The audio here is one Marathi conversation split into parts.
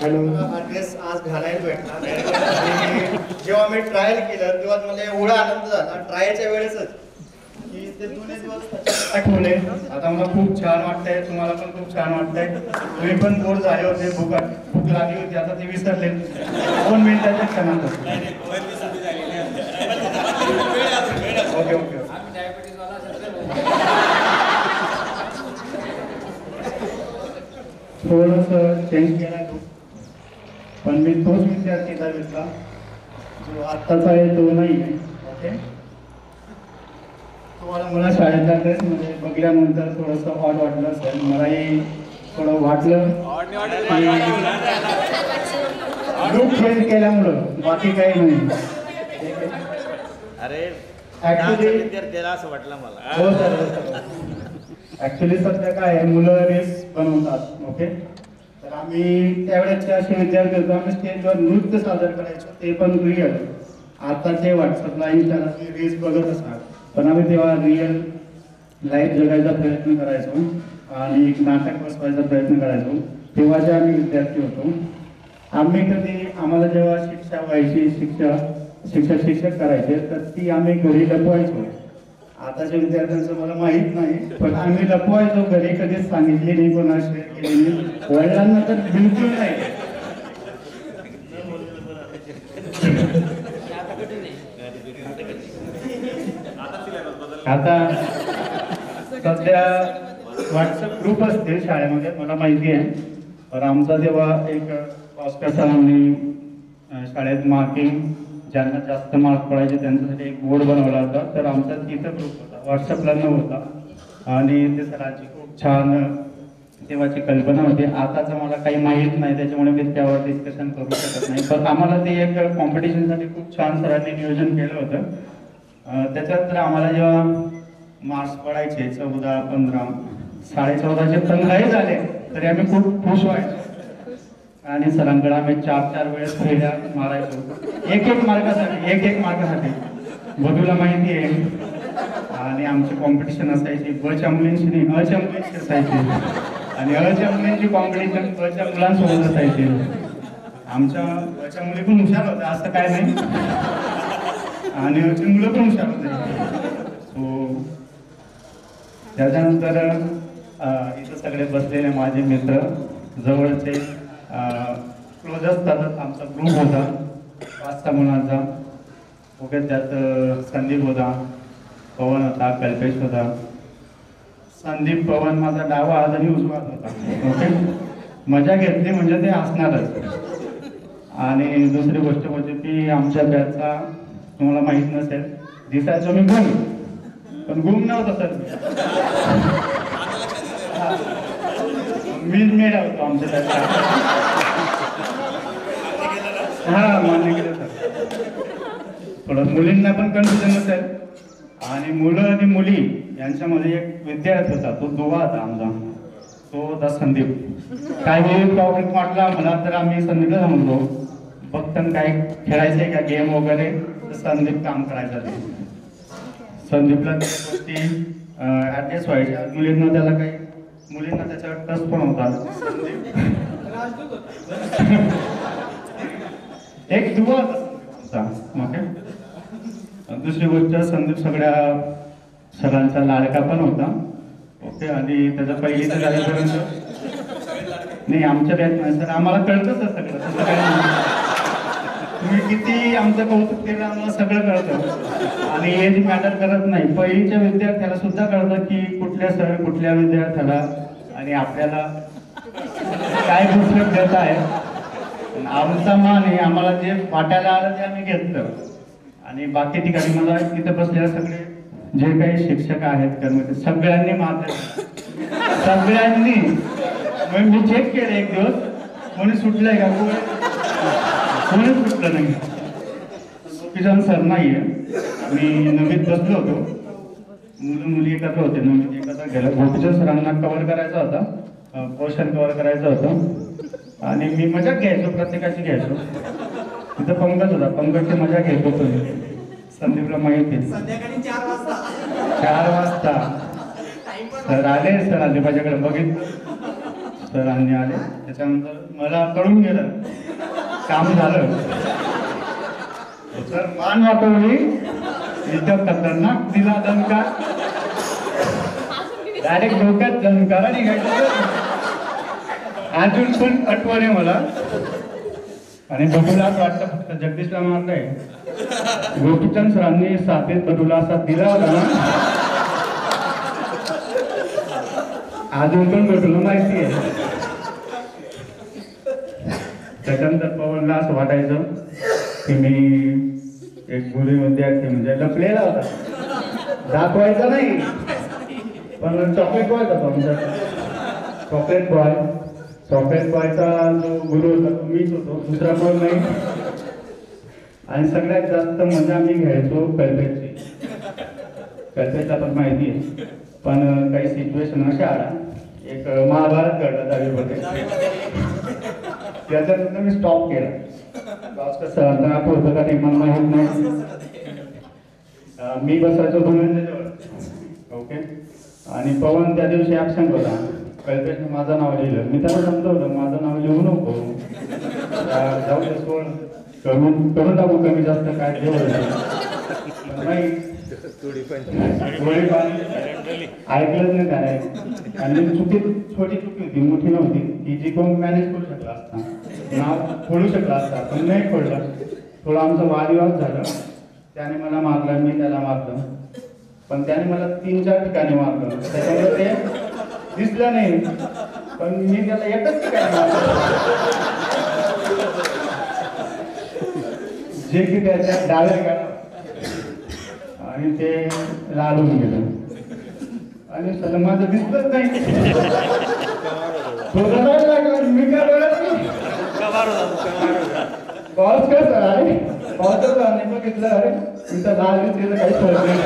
हा ड्रेस आज घालायला भेटला. जेव्हा मी ट्रायल केलं तेव्हा मला एवढा आनंद झाला ट्रायलच्या वेळेसच की ते दोन्ही दिवस आठवले. आता मला खूप छान वाटतंय, तुम्हाला पण खूप छान वाटतंय. तुम्ही पण बोर झाले होते, भूक लागली होती, आता ते विसरले. 2 मिनिटाच्या क्षणात. Okay okay. थोडंसं चेंज केला तो, पण मी तोच विद्यार्थी दहावीतला जो आत्ताचा आहे तो नाही आहे. ओके. तुम्हाला मला शाळेच्या ड्रेसमध्ये बघल्यानंतर थोडंसं ऑड वाटलं असेल. मलाही थोडं वाटलं लुक चेंज केल्यामुळं, बाकी काही नाही. अरे ऍक्च्युली विद्यार्थ्याला असं वाटलं मला. हो सर. ऍक्च्युली सध्या काय आहे, मुलं रील्स बनवतात. ओके. तर आम्ही त्यावेळेसचे असे विद्यार्थी होतो, आम्ही स्टेजवर नृत्य सादर करायचो, ते पण रिअल. आताचे व्हॉट्सअपला इंस्टाला रील्स बघत असतात, पण आम्ही तेव्हा रिअल लाईफ जगायचा प्रयत्न करायचो आणि एक नाटक बसवायचा प्रयत्न करायचो. तेव्हाचे आम्ही विद्यार्थी होतो. आम्ही आम्हाला जेव्हा शिक्षा व्हायची, शिक्षक करायचे, तर ती आम्ही घरी लपवायचो. आताच्या विद्यार्थ्यांचं मला माहीत नाही, पण आम्ही लपवायचो घरी, कधीच सांगितली नाही, कोणाला शेअर केली नाही. वडिलांना तर बिलकुल नाही. आता सध्या व्हॉट्सअप ग्रुप असते शाळेमध्ये, मला माहिती आहे. पण आमचा जेव्हा एक ऑस्कर सरांनी शाळेत मार्किंग, ज्यांना जास्त मार्क पडायचे त्यांच्यासाठी एक बोर्ड बनवला होता, तर आमचा तिथं ग्रुप होता, व्हॉट्सअपला नव्हता. आणि ते सरांची खूप छान तेव्हाची कल्पना होती. आताचं मला काही माहीत नाही, त्याच्यामुळे मी त्यावर डिस्कशन करू शकत नाही. पण आम्हाला ते एक कॉम्पिटिशनसाठी खूप छान सरांनी नियोजन केलं होतं. त्याच्यात तर आम्हाला जेव्हा मार्क्स पडायचे 14, 15, 14.5चे पंधराही झाले तरी आम्ही खूप खुश व्हायचो. आणि सरांकडे आम्ही 4-4 वेळेस फेऱ्या मारायचो, एक मार्कासाठी. बधूला माहिती आहे. आणि आमची कॉम्पिटिशन असायची बच्या मुलींची नाही, अच्या मुलींची असायची. आणि अच्या मुलींची कॉम्पिटिशन बच्या मुलांसोबत असायची. आमच्या बच्या मुली पण हुशार होत्या, असं काय नाही, आणि अची मुलं पण हुशार होते. सो त्याच्यानंतर इथं सगळे बसलेले माझे मित्र, जवळचे क्लोज असतात. आमचा ग्रुप होता 5-6 मुलांचा. ओके. त्यात संदीप होता, पवन होता, कल्पेश होता. संदीप, पवन माझा डावा हात आणि उजवा हात होता. ओके. मजा घेतली म्हणजे ते असणारच. आणि दुसरी गोष्ट म्हणजे की आमच्या बॅचचा, तुम्हाला माहीत नसेल, दिसायचो मी गुम, पण गुम नव्हता सर. मीच मेडा होतो आमच्या बॅचचा. हा, मान्य केलं सर. थोडं मुलींना पण कन्फ्युजन असेल. आणि मुलं आणि मुली यांच्यामध्ये एक विद्यार्थी होता, तो दोघा होता आमचा, तो होता संदीप. काही प्रॉब्लेम वाटला मला तर आम्ही संदीपला म्हणतो, फक्त काय खेळायचंय का गेम वगैरे, तर संदीप काम करायचं. ते संदीपला त्या गोष्टी ऍडजस्ट व्हायच्या. मुलींना त्याच्यावर टच पण होता. एक दुवा होता. ओके. दुसरी गोष्ट, संदीप सगळ्या सरांचा लाडका पण होता. ओके. आणि त्याचा पहिलीचं झाल्यापर्यंत नाही, आमच्या बॅच नाही सर, आम्हाला कळतंच सगळं, तसं काय नाही. तुम्ही किती आमचं कौतुक केलं, आम्हाला सगळं कळतं. आणि एज मॅटर करत नाही. पहिलीच्या विद्यार्थ्याला सुद्धा कळतं की कुठल्या सर कुठल्या विद्यार्थ्याला आणि आपल्याला काय गोष्ट देत आहे. आमचा मान आहे, आम्हाला जे वाटायला आलं ते आम्ही घेतलं. आणि बाकी ठिकाणी मला इथं बसलेल्या सगळे जे काही शिक्षक आहेत, कर्मचारी, सगळ्यांनी सगळ्यांनी मी चेक केलं एक दिवस, कोणी सुटलंय का? कोणी सुटलं नाही. गोपीचंद सर नाहीये. मी नवीन बसलो होतो, मुलं मुली एकत्र होते, नवीन एकत्र गेलं. गोपीचंद सरांना कव्हर करायचा होता, पोर्शन कव्हर करायचं होतं. आणि मी मजा घ्यायचो, प्रत्येकाची घ्यायचो. तिथं पंकज होता, पंकजची मजा घेत होतो. संदीपला माहिती आहे. 4 वाजता सर आले. सर आले माझ्याकडे बघितलं. सरांनी आले. त्याच्यानंतर मला कळून गेलं काम झालं. सर मान वाकवली, इतकं खतरनाक दिला दणका, डायरेक्ट डोक्यात दणकारा निघायचं. अजून पण आठवण आहे मला. आणि बटूला असं वाटतं फक्त जगदीशला मारलंय. गोपीचंद सरांनी साथीत बटूला असा दिला होता ना, अजून पण बटूला माहिती आहे. त्याच्यानंतर पवनला असं वाटायचं की मी एक मुली विद्यार्थी म्हणजे लपलेला होता, दाखवायचा नाही. पण चॉकलेट बॉय होता आमचा. चॉकलेट बॉयचा जो गुरु होता तो मीच होतो, दुसरा कोण नाही. आणि सगळ्यात जास्त मजा मी घ्यायचो कल्पेटची. कल्पेटला पण माहिती आहे. पण काही सिच्युएशन अशा आला, एक महाभारत घडलं दहावीमध्ये. त्याच्यानंतर मी स्टॉप केला. सरांचं नाव होतं का ते मला माहीत नाही. मी बसायचो दोघांच्या जवळ. ओके. आणि पवन त्या दिवशी ॲबसेंट होता. कल्पेशने माझं नाव लिहिलं. मी त्याला समजवलं माझं नाव लिहू नको, जाऊ दे सोड, करून टाकू कमी जास्त काय जेवण नाही. ऐकलंच नाही त्याने. आणि छोटी चुकी होती, मोठी नव्हती. की जी कोण मॅनेज करू शकला असता, नाव खोडू शकला असता, पण नाही खोडलं. थोडा आमचा वादविवाद झाला. त्याने मला मारलं, मी त्याला मारलं. पण त्याने मला 3-4 ठिकाणी मारलं. त्याच्यामुळे ते दिसलं नाही, पण मी त्याला एकच ठिकाणी मारलं, जे की त्याच्या डाव्या गाडा. आणि ते लालून गेलं. आणि सर माझं दिसलंच नाही. तो रडायला लागला, मी काय रडत नाही. पाऊस का सर आहे, पावसाचं आणि बघितलं, अरे तुमचा लाल दिसलं काही फरक नाही.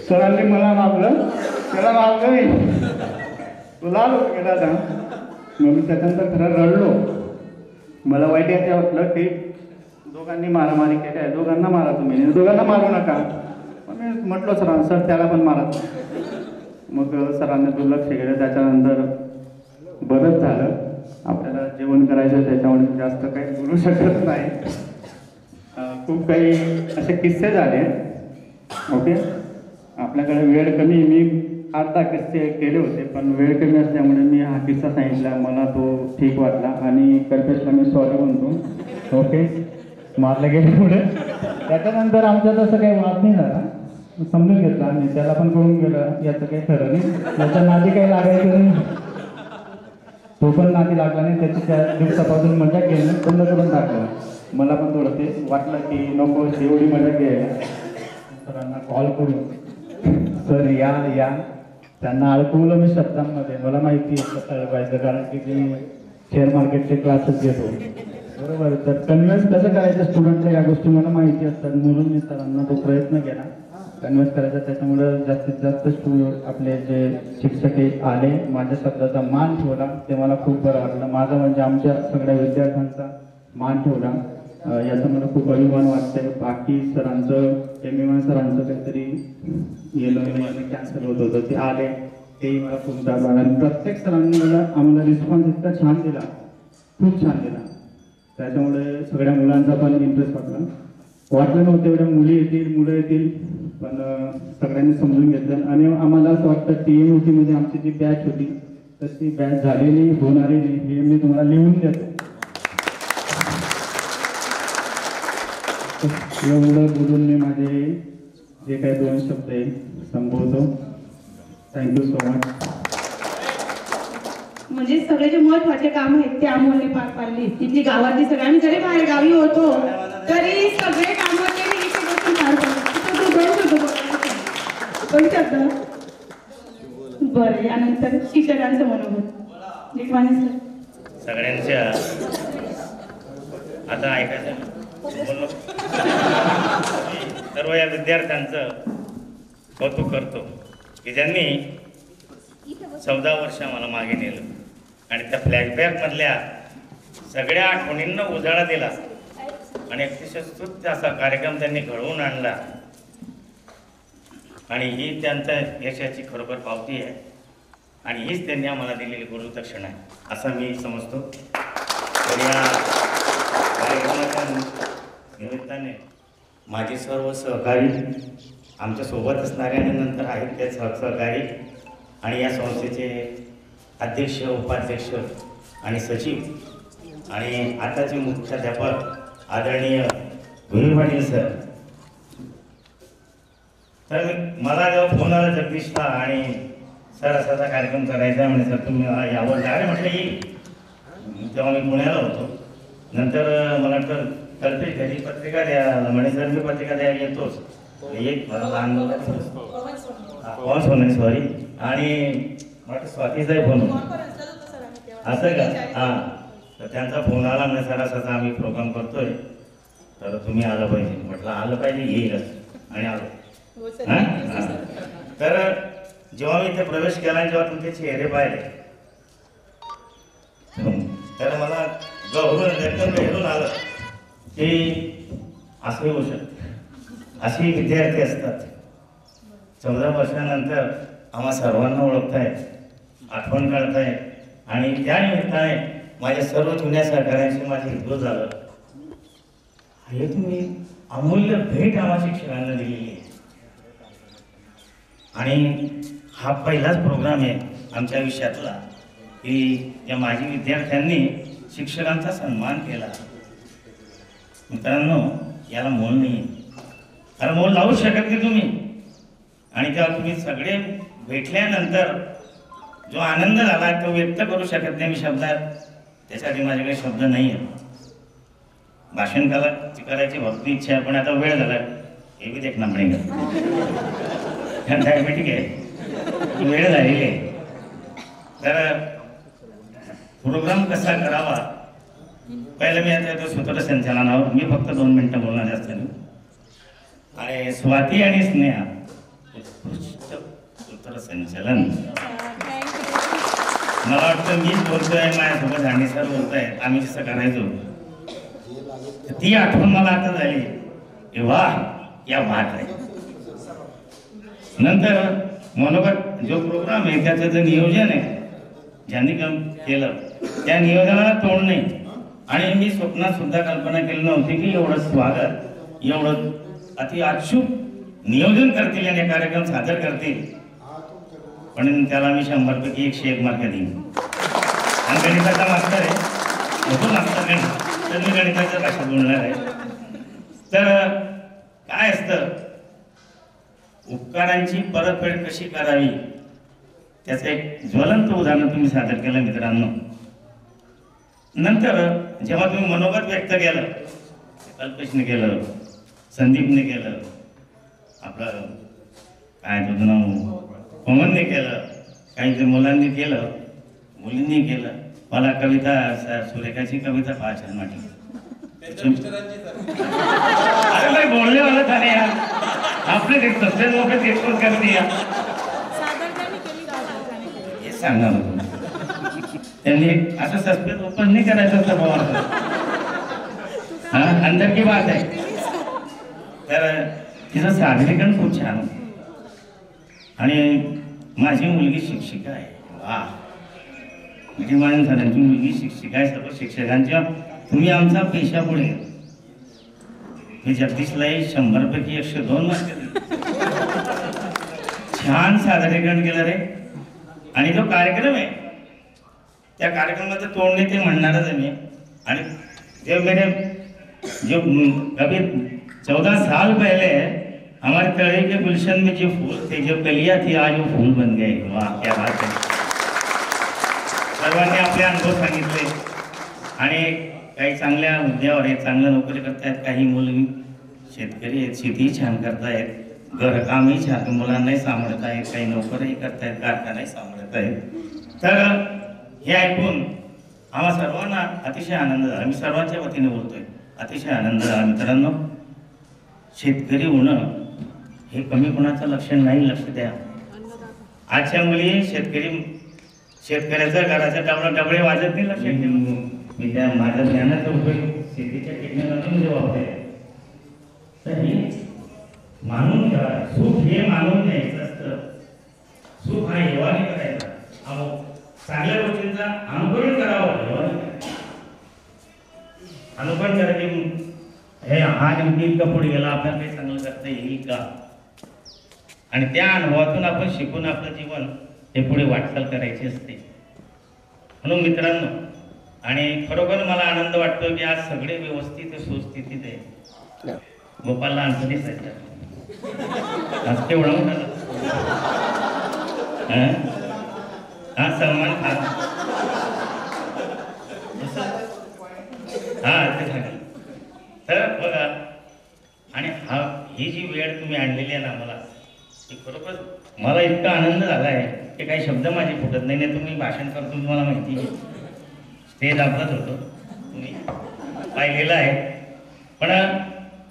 सरांनी मला मारलं, त्याला मारलं नाही, तो लाल होत गेला था. मग मी त्याच्यानंतर खरं रडलो. मला वाईट याच्या वाटलं की दोघांनी मारामारी केली आहे, दोघांना मारा तुम्ही, दोघांना मारू नका. मग मी म्हटलं सरांना, सर त्याला पण मारा. मग सरांनी दुर्लक्ष केलं. त्याच्यानंतर बरंच झालं. आपल्याला जेवण करायचं, त्याच्यामुळे जास्त काही बोलू शकत नाही. खूप काही असे किस्से झाले. ओके. आपल्याकडे वेळ कमी, मी 8 किस्से केले होते, पण वेळ कमी असल्यामुळे मी हा किस्सा सांगितला. मला तो ठीक वाटला आणि कल्पेशला मी सॉरी म्हणतो. ओके. मारलं गेलं पुढे. त्याच्यानंतर आमचा तसं काही वाद नाही झाला, समजून घेतला. आणि त्याला पण कळून गेलं याचं काही खरं नाही, याच्या नादी काही लागायचं नाही. तो पण नादी लागला नाही. त्याची त्या दिवसापासून मजा घेणं बंद करून टाकलं. मला पण थोडं ते वाटलं की नको एवढी मजा घ्यायला. सरांना कॉल करून, सर या, त्यांना अडकवलं मी शब्दांमध्ये. मला माहिती आहे कसं पाहिजे, कारण की मी शेअर मार्केटचे क्लासेस घेतो, बरोबर. तर कन्व्हिन्स कसं करायचं स्टुडंटला या गोष्टी मला माहिती असतात, म्हणून मी सरांना तो प्रयत्न केला कन्व्हिन्स करायचा. त्याच्यामुळे जास्तीत जास्त आपले जे शिक्षक आले, माझ्या शब्दाचा मान ठेवला, ते मला खूप बरं वाटलं. माझा म्हणजे आमच्या सगळ्या विद्यार्थ्यांचा मान ठेवला, याचा मला खूप अभिमान वाटतंय. बाकी सरांचं, एम सरांचं काहीतरी येणं कॅन्सल होत होतं, ते आले, तेही मला खूप छान लागलं. आणि प्रत्येक सरांनी आम्हाला रिस्पॉन्स इतका छान दिला, खूप छान दिला. त्याच्यामुळे सगळ्या मुलांचा पण इंटरेस्ट वाटलं नव्हतं एवढ्या मुली येतील, मुलं येतील, पण सगळ्यांनी समजून घेतलं. आणि आम्हाला असं वाटतं TMUT मध्ये आमची जी बॅच होती तशी बॅच झालेली, होणारी नाही, हे मी तुम्हाला लिहून देतो. एवढं बोलून मी माझे जे काही 2 शब्द आहे संपवतो. Thank you so much. म्हणजे सगळे जे महत्वाचे काम आहेत ते अमोलने पार पाडली. तिथली गावातली सगळे, आम्ही जरी बाहेर गावी होतो तरी सगळे कामं त्यांनी इथे बसून पार पाडली. कोण शब्द बरं. यानंतर शिक्षकांचं मनोगत लिखवाने सर. सगळ्यांच्या आता ऐकायचं बोललो. सर्व या विद्यार्थ्यांचं कौतुक करतो की ज्यांनी 14 वर्ष मला मागे नेलं आणि त्या फ्लॅशबॅकमधल्या सगळ्या आठवणींना उजाळा दिला आणि अतिशय स्तुत्य असा कार्यक्रम त्यांनी घडवून आणला. आणि ही त्यांच्या यशाची खरोखर पावती आहे. आणि हीच त्यांनी आम्हाला दिलेली गुरुदक्षिणा आहे असं मी समजतो. तर या कार्यक्रमाच्या निमित्ताने माझे सर्व सहकारी आमच्यासोबत असणारे आणि नंतर आहेत ते सहकारी आणि या संस्थेचे अध्यक्ष, उपाध्यक्ष आणि सचिव आणि आताचे मुख्याध्यापक आदरणीय भुई पाटील सर. तर मला जेव्हा फोन आला जगदीशला आणि सर असाचा कार्यक्रम करायचा म्हणजे सर तुम्ही यावर जाणे म्हटलं येईल. तेव्हा मी पुण्याला होतो. नंतर मला वाटतं कल्पे घरी पत्रिका द्या म्हणे सर मी पत्रिका द्यायला येतोच. एक मला लहान मुलं पवन सोनवणे सॉरी आणि मला स्वातीचाही फोन असं का हां. तर त्यांचा फोन आला म्हणजे सर असाचा आम्ही प्रोग्राम करतोय तर तुम्ही आलं पाहिजे. म्हटलं आलं पाहिजे येईलच आणि आलो. हां तर जेव्हा मी इथे प्रवेश केला जेव्हा तुमचे चेहरे पाहिले तर मला गौरव एकदम भेटून आलं की असं होऊ शकतं. असे विद्यार्थी असतात 14 वर्षानंतर आम्हा सर्वांना ओळखतायत, आठवण काढतायत आणि त्या निमित्ताने माझ्या सर्व जुन्या सहकाऱ्यांशी माझे हितगुज झालं. हे तुम्ही अमूल्य भेट आम्हा शिक्षकांना दिलेली आहे आणि हा पहिलाच प्रोग्राम आहे आमच्या आयुष्यातला की या माजी विद्यार्थ्यांनी शिक्षकांचा सन्मान केला. मित्रांनो याला मोल नाही, कारण मोल लावू शकत नाही तुम्ही. आणि तेव्हा तुम्ही सगळे भेटल्यानंतर जो आनंद झाला तो व्यक्त करू शकत नाही मी शब्दात. त्यासाठी माझ्याकडे शब्द नाही आहेत. भाषण करायची भक्ती इच्छा आहे पण आता वेळ झाला हे बी देखना पडेगा. डायबेटिक आहे, वेळ झालेली आहे. तर प्रोग्राम कसा करावा पहिलं मी आता स्वतःला संचालनावर मी फक्त 2 मिनिटं बोलणार जास्त नाही. आणि स्वाती आणि स्नेहा उत्कृष्ट सूत्रसंचालन. मला वाटतं मीच बोलतोय माझ्यासोबत आणि सर बोलतोय आम्ही जसं करायचो ती आठवण मला आता झाली. वा या बात आहे. नंतर मनोगत जो प्रोग्राम आहे त्याचं जे नियोजन आहे ज्यांनी काम केलं त्या नियोजनाला तोड नाही. आणि मी स्वप्नात सुद्धा कल्पना केली नव्हती की एवढं स्वागत एवढं अति अचूक नियोजन करतील आणि कार्यक्रम सादर करतील. पण त्याला मी 100 पैकी 101 मार्क देईन. आणि गणिताचा मास्तर आहे होतो मास्तर गणित तर मी गणिताच्या भाषेत बोलणार आहे. तर काय असतं उपकारांची परतफेड कशी करावी त्याचं एक ज्वलंत उदाहरण तुम्ही सादर केलं मित्रांनो. नंतर जेव्हा तुम्ही मनोगत व्यक्त केलं कल्पेशने केलं, संदीपने केलं, आपलं काय तुझं नाव पवनने केलं, काही मुलांनी केलं, मुलींनी केलं. मला कविता सुरेखाची कविता फार छान वाटली. अरे भाई बोलने वाला था यार आपने सबसे लोक एक्सपोज कर दिया. हे सांगा त्यांनी असं सस्पेन्स ओपन नाही करायचं असतं बाबा. हा अंदर की बात आहे. तर तिचं सादरीकरण खूप छान होतं. आणि माझी मुलगी शिक्षिका आहे. वा विद्यमान सरांची मुलगी शिक्षिका आहे. सर्व शिक्षकांच्या तुम्ही आमचा पेशा पुढे मी जगदीशलाही 100 पैकी 102 मार्क दिले. छान सादरीकरण केलं रे. आणि जो कार्यक्रम आहे त्या कार्यक्रमाचं तोडणे ते म्हणणारच आहे मी. आणि जे मेरे जो कभी 14 साल पहले हमारे तळे के गुलशन में जो फूल थे जो कलिया थी आज वो फूल बन गए. वाह क्या बात है. सर्वांनी आपले अनुभव सांगितले आणि काही चांगल्या मुद्द्यावर आहेत, चांगल्या नोकरी करतायत. काही मुलं शेतकरी आहेत, शेतीही छान करतायत, घरकामही छान मुलांनाही सांभाळत आहेत, काही नोकरीही करतायत, कारखानाही सांभाळत आहेत. तर हे ऐकून आम्हा सर्वांना अतिशय आनंद झाला. मी सर्वांच्या वतीने बोलतोय अतिशय आनंद झाला. मित्रांनो शेतकरी होणं हे कमी कोणाचं लक्षण नाही. लक्ष द्या. आजच्या मुली शेतकऱ्याचं घराचं डबळे वाजत नाही. लक्षात ठेवा. मी त्या माझ्या ज्ञानाचा उपयोग शेतीच्या टेक्नॉलॉजीमध्ये वापरते. तर हे मानून घ्या. सुख हे मानून घ्यायचं असतं. सुख हा हेवाने करायचा. पण करा की हे हा नेमकी इतका पुढे गेला, आपल्याला काही चांगलं करता येईल का, आणि त्या अनुभवातून आपण शिकून आपलं जीवन हे पुढे वाटचाल करायची असते. म्हणून मित्रांनो, आणि खरोखर मला आनंद वाटतो की आज सगळे व्यवस्थित सुस्थितीत आहे. गोपालला आणखी दिसायचं आज केवढा मोठा हा सलमान खान हा ते सांगा. तर बघा, आणि ही जी वेळ तुम्ही आणलेली आहे ना मला, ती खरोखर मला इतका आनंद झाला आहे की काही शब्द माझे फुटत नाही. तुम्ही भाषण करतो, तुम्हाला माहिती आहे, स्टेज आपलंच होतं, तुम्ही पाहिलेलं आहे. पण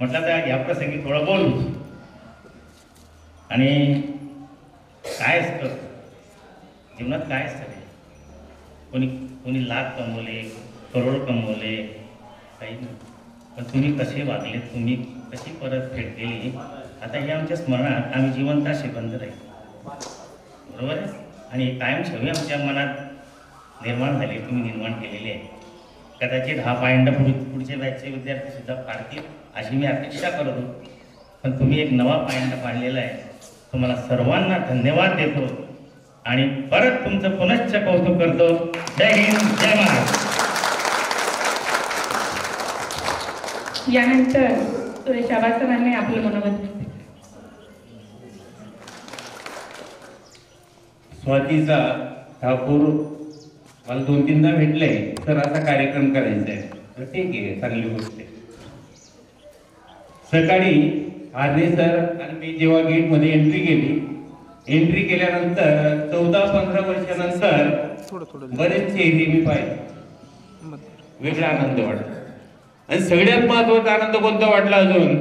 म्हटलं तर या प्रसंगी थोडं बोलू. आणि काय असतं जीवनात, काय असतं रे, कोणी कोणी लाख कमवले, करोड कमवले, काही नाही, पण तुम्ही कसे वागले, तुम्ही कशी परतफेड केली, आता हे आमच्या स्मरणात आम्ही जिवंत असे बंद राहील. बरोबर आहे. आणि कायमस्वरूपी आमच्या मनात निर्माण झाली, तुम्ही निर्माण केलेली आहे. कदाचित हा पॉईंट पुढचे बॅचचे विद्यार्थी सुद्धा पाडतील अशी मी अपेक्षा करतो. पण तुम्ही एक नवा पॉईंट पाडलेला आहे. तुम्हाला सर्वांना धन्यवाद देतो आणि परत तुमचं पुनश्च कौतुक करतो. जय हिंद, जय महाराष्ट्र. यानंतर सुरेश आवासरांनी आपलं मनोगत. स्वातीचा ठाकूर मला 2-3दा भेटले, तर असा कार्यक्रम करायचा आहे, तर ठीक आहे, चांगली गोष्ट आहे. सकाळी आर्ने सर आणि मी जेव्हा गेटमध्ये एंट्री केल्यानंतर 14-15 वर्षानंतर बरेच चेहरे मी पाहिले, वेगळा आनंद वाटला. आणि सगळ्यात महत्वाचा आनंद कोणता वाटला, अजून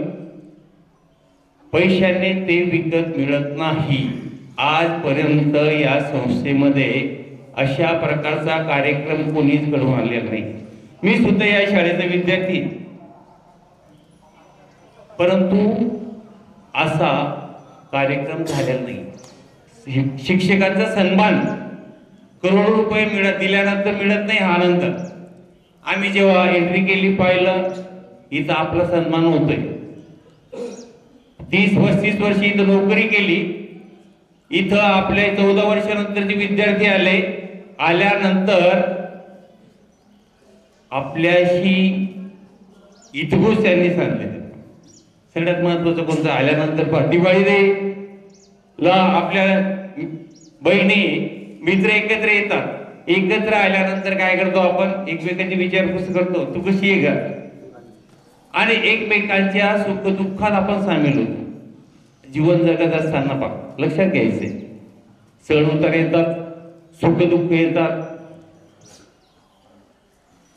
पैशाने ते विकत मिळत नाही. आजपर्यंत या संस्थेमध्ये अशा प्रकारचा कार्यक्रम कोणीच घडवून आणलेला नाही. मी सुद्धा या शाळेचा विद्यार्थी, परंतु असा कार्यक्रम झालेला नाही. शिक्षकांचा सन्मान करोडो रुपये दिल्यानंतर मिळत नाही हा आनंद. आम्ही जेव्हा एंट्री केली पाहिलं, इथं आपला सन्मान होतोय. 30-35 वर्ष इथं नोकरी केली. इथं आपले 14 वर्षानंतर जे विद्यार्थी आल्यानंतर आपल्याशी इतगोच त्यांनी सांगितलं. सगळ्यात महत्वाचं कोणतं, आल्यानंतर दिवाळीला आपल्या बहिणी मित्र एकत्र येतात. एकत्र आल्यानंतर काय करतो आपण, एकमेकांची विचारपूस करतो, तू कशी आहे का, आणि एकमेकांच्या सुख दुःखात आपण सामील होतो. जीवन जगत असताना पाक लक्षात घ्यायचंय, सण उतार येतात, सुख दुःख येतात.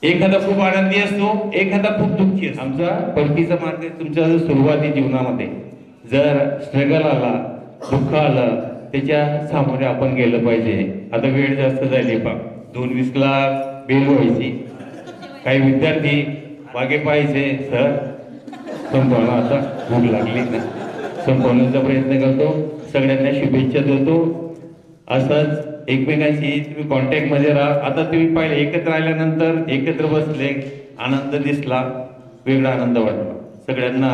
एखादा खूप आनंदी असतो, एखादा खूप दुःखी असतो. आमचा परतीचा मार्ग तुमच्या सुरुवाती जीवनामध्ये जर स्ट्रगल आला, दुःख आलं, त्याच्या सामोरे आपण गेलं पाहिजे. आता वेळ जास्त झाली पा, 2:20ला बेल व्हायची. काही विद्यार्थी मागे पाहायचे, सर संपवणं, आता भूक लागली ना, संपवण्याचा प्रयत्न करतो. सगळ्यांना शुभेच्छा देतो. असंच एकमेकांशी तुम्ही कॉन्टॅक्ट मध्ये राहा. आता तुम्ही पाहिले, एकत्र आल्यानंतर एकत्र बसले, आनंद दिसला, वेगळा आनंद वाटला. सगळ्यांना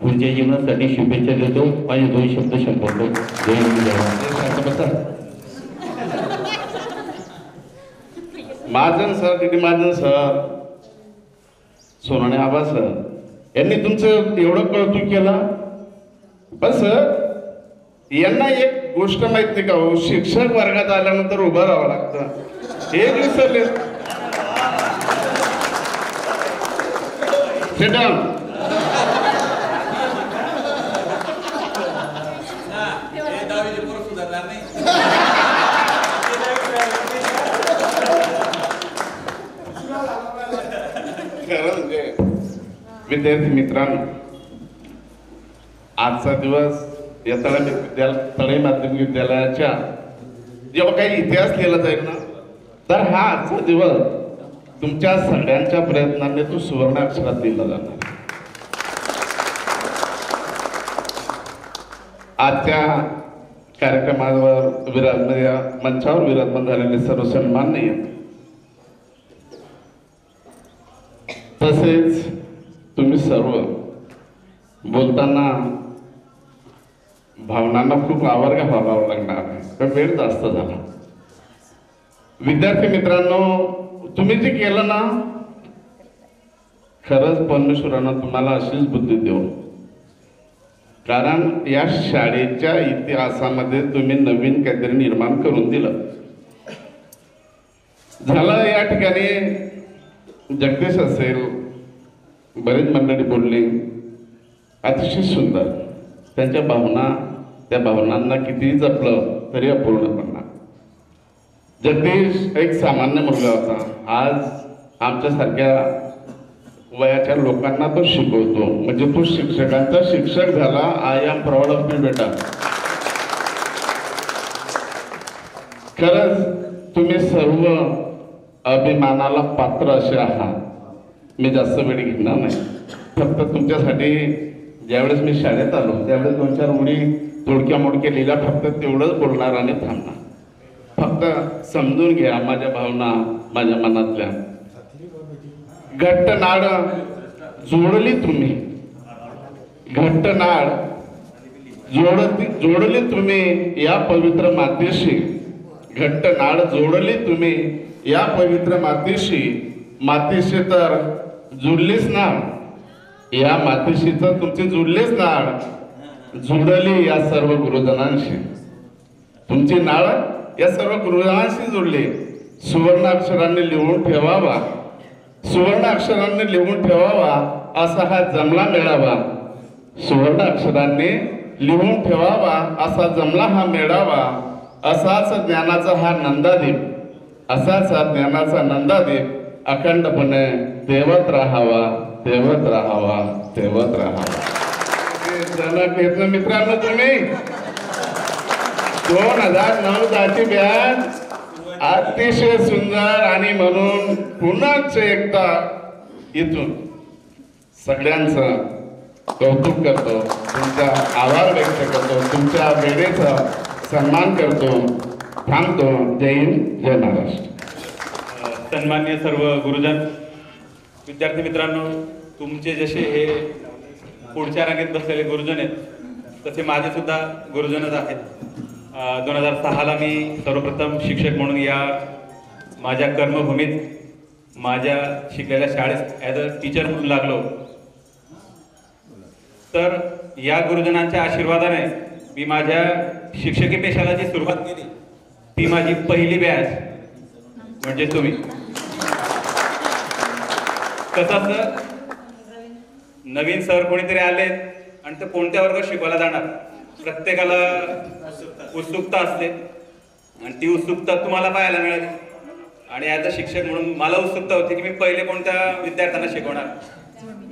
पुढच्या जीवनासाठी शुभेच्छा देतो. माझे 2 शब्द संपवतो. जय हिंद, जय Maharashtra. Mahajan sir, D Mahajan sir, Sonane Aba sir यांनी तुमचं एवढं कौतुक केलं. बस यांना एक गोष्ट माहित नाही का हो, शिक्षक वर्गात आल्यानंतर उभं राहावं लागतं, हे विसरले. खरं म्हणजे विद्यार्थी मित्रांनो, आजचा दिवस या तळई माध्यमिक विद्यालयाच्या जेव्हा काही इतिहास लिहिला जाईल ना, तर हा आजचा दिवस तुमच्या सगळ्यांच्या प्रयत्नाने तो सुवर्ण अक्षरात लिहिला जाणार. आजच्या कार्यक्रमावर मंचावर विराजमान झालेले सर्व सन्माननीय, तसेच तुम्ही सर्व बोलताना भावनांना खूप आवर घालावा लागणार आहे, तर वेळ जास्त झाला. विद्यार्थी मित्रांनो, तुम्ही जे केलं ना, खरंच परमेश्वरानं तुम्हाला अशीच बुद्धी देऊ. कारण या शाळेच्या इतिहासामध्ये तुम्ही नवीन काहीतरी निर्माण करून दिलं. झालं या ठिकाणी जगदीश असेल, बरेच मंडळी बोलली, अतिशय सुंदर. त्यांच्या भावना, त्या भावनांना कितीही जपलं तरी अपूर्ण पडणार. जगदीश एक सामान्य मुलगा होता. आज आमच्यासारख्या वयाच्या लोकांना तो शिकवतो. म्हणजे तो शिक्षकांचा शिक्षक झाला. I am proud of you बेटा. खरंच तुम्ही सर्व अभिमानाला पात्र असे आहात. मी जास्त वेळ घेणार नाही. फक्त तुमच्यासाठी ज्यावेळेस मी शाळेत आलो त्यावेळेस 2-4 ओळी तोडक्या मोडक्या लिहिल्या. फक्त तेवढंच बोलणार आणि थांबणार. फक्त समजून घ्या माझ्या भावना, माझ्या मनातल्या. घट्ट नाड जोडली तुम्ही, घट्ट नाड जोडली तुम्ही या पवित्र मातेशी. घट्ट नाड जोडली तुम्ही या पवित्र मातेशी. मातेशी तर जुळलीच ना, या मातेशी तर तुमची जुळलीच नाळ. जुळली या सर्व गुरुजनांशी. तुमची नाळ या सर्व गुरुजनांशी जुळली. सुवर्ण अक्षरांनी लिहून ठेवावा, सुवर्ण अक्षरांनी लिहून ठेवावा असा हा जमला मेळावा. सुवर्ण अक्षरांनी लिहून ठेवावा असा जमला हा मेळावा. असाच ज्ञानाचा हा नंदादीप, असाच हा ज्ञानाचा नंदादीप अखंडपणे तेवत राहावा, तेवत राहावा, तेवत राहावा. जनक येत मित्रांनो, तुम्ही 2009-10ची बॅच अतिशय सुंदर. आणि म्हणून पुन्हाच एकदा इथून सगळ्यांचं कौतुक करतो, तुमचा आभार व्यक्त करतो, तुमच्या वेळेचा सन्मान करतो. थांबतो. जय हिंद, जय महाराष्ट्र. सन्मान्य सर्व गुरुजन, विद्यार्थी मित्रांनो, तुमचे जसे हे पुढच्या रांगेत बसलेले गुरुजन आहेत तसे माझे सुद्धा गुरुजनच आहेत. 2006ला मी सर्वप्रथम शिक्षक म्हणून या माझ्या कर्मभूमीत माझ्या शिकलेल्या शाळेत ॲज अ टीचर म्हणून लागलो. तर या गुरुजनांच्या आशीर्वादाने मी माझ्या शिक्षकी पेशाला जी सुरुवात केली ती माझी पहिली बॅच म्हणजे तुम्ही. कसं नवीन सर कोणीतरी आले आणि ते कोणत्या वर्गात शिकवायला जाणार, प्रत्येकाला उत्सुकता असते आणि ती उत्सुकता तुम्हाला पाहायला मिळाली. आणि ॲज अ शिक्षक म्हणून मला उत्सुकता होती की मी पहिले कोणत्या विद्यार्थ्यांना शिकवणार.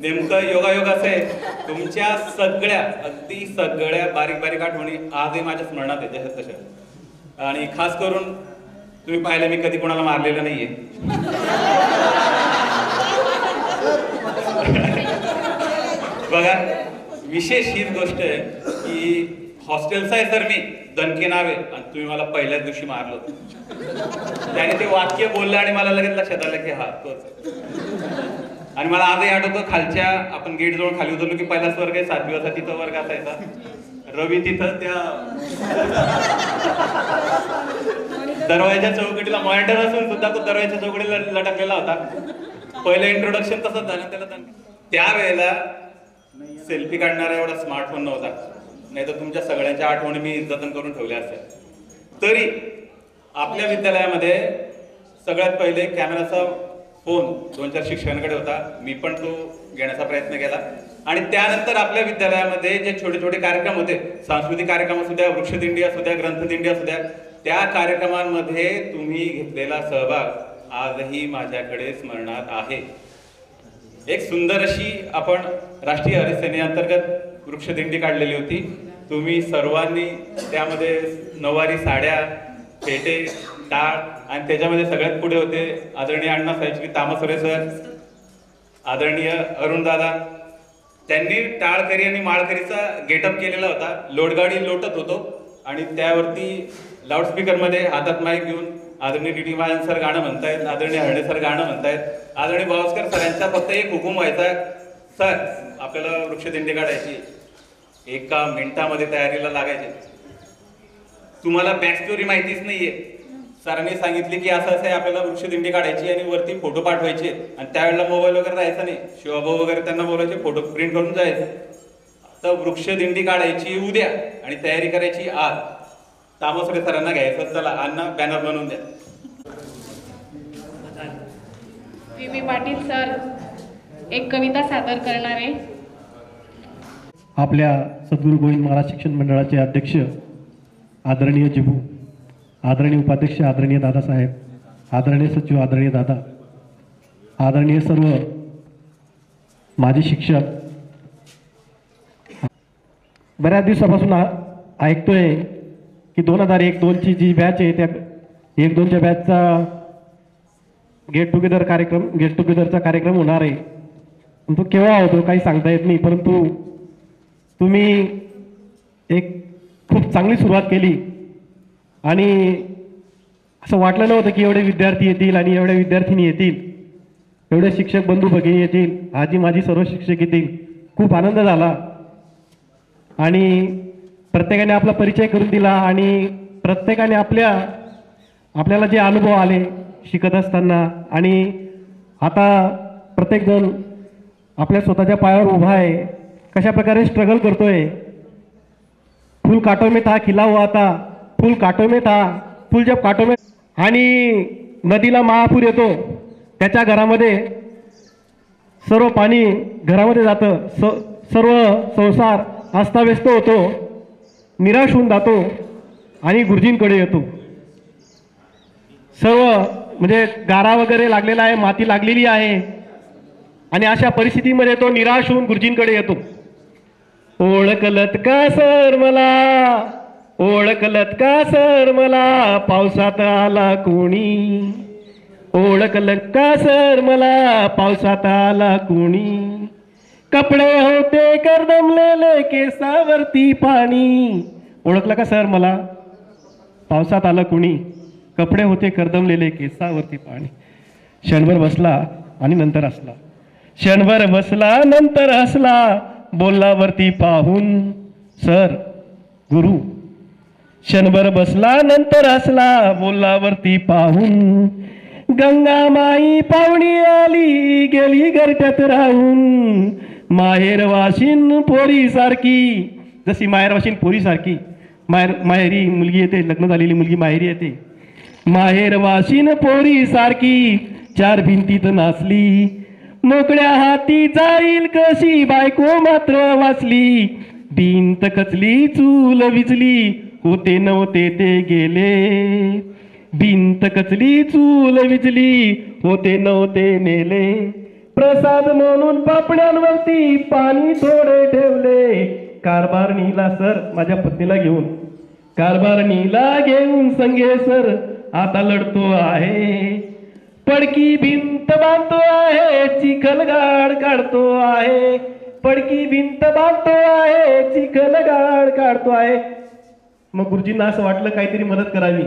नेमकं योगायोग असं आहे, तुमच्या सगळ्या अगदी सगळ्या बारीक बारीक आठवणी आजही माझ्या स्मरणात आहेत जशा तशा. आणि खास करून तुम्ही पाहिलं मी कधी कोणाला मारलेलं नाहीये. बघा, विशेष हीच गोष्ट आहे की हॉस्टेलचा आहे तर मी दणके नाव आहे आणि तुम्ही मला पहिल्याच दिवशी मारलं. त्याने ते वाक्य बोललं आणि मला लगेच लक्षात आलं की हा तोच. आणि मला आजही आठवतं, खालच्या आपण गेट जवळ खाली उतरलो की पहिलाच वर्ग आहे, 7वी वाजता तिथं वर्ग असायचा. रवी तिथं त्या दरवाजाच्या चौकटीला मॉनिटर असून सुद्धा तो दरवाजाच्या चौकटीला लटकलेला होता. पहिलं इंट्रोडक्शन तसंच झालं त्याला. त्यावेळेला सेल्फी काढणारा एवढा स्मार्टफोन नव्हता, नाही तर तुमच्या सगळ्यांच्या आठवणी मी जतन करून ठेवल्या असत्या. तरी आपल्या विद्यालयामध्ये सगळ्यात पहिले कॅमेराचा फोन 2-4 शिक्षकांकडे होता. मी पण तो घेण्याचा प्रयत्न केला. आणि त्यानंतर आपल्या विद्यालयामध्ये जे छोटे छोटे कार्यक्रम होते, सांस्कृतिक कार्यक्रम असू द्या, वृक्षदिंडी असू द्या, ग्रंथदिंडी असू द्या, त्या कार्यक्रमांमध्ये तुम्ही घेतलेला सहभाग आजही माझ्याकडे स्मरणात आहे. एक सुंदर अशी आपण राष्ट्रीय हरित सेनेअंतर्गत वृक्षदिंडी काढलेली होती. तुम्ही सर्वांनी त्यामध्ये नऊवारी साड्या, फेटे, टाळ आणि त्याच्यामध्ये सगळ्यात पुढे होते आदरणीय अण्णासाहेब श्री तामसुरे सर, आदरणीय अरुण दादा. त्यांनी टाळकरी आणि माळकरीचा गेटअप केलेला होता. लोटगाडी लोटत होतो आणि त्यावरती लाऊडस्पीकरमध्ये हातात माईक घेऊन आदरणीय डी महाजन सर गाणं म्हणतायत, आदरणीय हरणे सर गाणं म्हणतायत, आदरणीय बावस्कर सरांचा फक्त एक हुकूम व्हायचा, सर आपल्याला वृक्षदिंडी काढायची, एका मिनिटामध्ये तयारीला लागायचे. तुम्हाला बॅक स्टोरी माहितीच नाहीये. सरांनी सांगितले की असं असं आहे, आपल्याला वृक्षदिंडी काढायची आणि वरती फोटो पाठवायचे, आणि त्यावेळेला मोबाईल वगैरे राहायचा नाही. शिवभाऊ वगैरे त्यांना बोलायचे फोटो प्रिंट करून जायचे. आता वृक्षदिंडी काढायची उद्या आणि तयारी करायची आज. तामसरे सरांना घ्यायचं, चला अण्णा बॅनर बनवून द्या. पी पाटील सर एक कविता सादर करणार आहे. आपल्या सद्गुरू गोविंद महाराज शिक्षण मंडळाचे अध्यक्ष आदरणीय जिबू, आदरणीय उपाध्यक्ष आदरणीय दादासाहेब, आदरणीय सचिव आदरणीय दादा, आदरणीय सर्व माजी शिक्षक, बऱ्याच दिवसापासून ऐकतोय की 2001-2ची जी बॅच आहे त्या 1-2च्या बॅचचा गेट टुगेदरचा कार्यक्रम होणार आहे. तो केव्हा होतो काही सांगता येत नाही, परंतु तुम्ही एक खूप चांगली सुरुवात केली आणि असं वाटलं नव्हतं की एवढे विद्यार्थी येतील आणि एवढ्या विद्यार्थिनी येतील, एवढे शिक्षक बंधू भगिनी येतील, आजी माझी सर्व शिक्षक येतील. खूप आनंद झाला आणि प्रत्येकाने आपला परिचय करून दिला आणि प्रत्येकाने आपल्याला जे अनुभव आले शिकत असताना, आणि आता प्रत्येकजण आपल्या स्वतःच्या पायावर उभा आहे, कशा प्रकारे स्ट्रगल करतोय. फूल काटो में था खिला हुआ था, फूल काटो में था, फूल जब काटो में, आणि नदीला महापूर येतो, त्याच्या घरामध्ये सर्व पाणी घरामध्ये जातं, सर्व संसार अस्ताव्यस्त होतो, निराश होऊन जातो आणि गुरुजींकडे येतो. सर्व म्हणजे गारा वगैरे लागलेला आहे, माती लागलेली आहे, आणि अशा परिस्थितीमध्ये तो निराश होऊन गुरुजींकडे येतो. ओळखलत का सर मला, ओळखलत का सर मला, पावसात आला कोणी, ओळखलत का सर मला, पावसात आला कोणी, कपडे होते करदमलेले केसावरती पाणी. ओळखलं का सर मला, पावसात आलं कोणी, कपडे होते करदमलेले केसावरती पाणी. क्षणभर बसला आणि नंतर हसला, क्षणभर बसला नंतर हसला, बोलला वरती पाहून सर गुरु. क्षणभर बसला नंतर हसला, बोलला वरती पाहून, गंगा माई पाहुणी आली गेली घरट्यात राहून, माहेर वाशिन पोरी सारखी, जशी माहेर वाशिन पोरी सारखी, माहेरी मुलगी येते, लग्न झालेली मुलगी माहेरी येते, माहेर वाशिन पोरी सारखी, चार भिंतीत नाचली, मोकळ्या हाती जाईल कशी, बायको मात्र वाचली, भिंत कचली चूल विजली, होते नव्हते ते गेले, भिंत कचली चूल विजली, होते नव्हते नेले, प्रसाद म्हणून पापण्यांवरती पाणी थोडे ठेवले, कारभार नीला सर माझ्या पत्नीला घेऊन, कारभार नीला घेऊन संगे सर आता लढतो आहे, पडकी भिंत बांधतो आहे, चिखलगाड काढतो आहे, पडकी भिंत बांधतो आहे, चिखलगाड काढतो आहे. मग गुरुजींना असं वाटलं काहीतरी मदत करावी,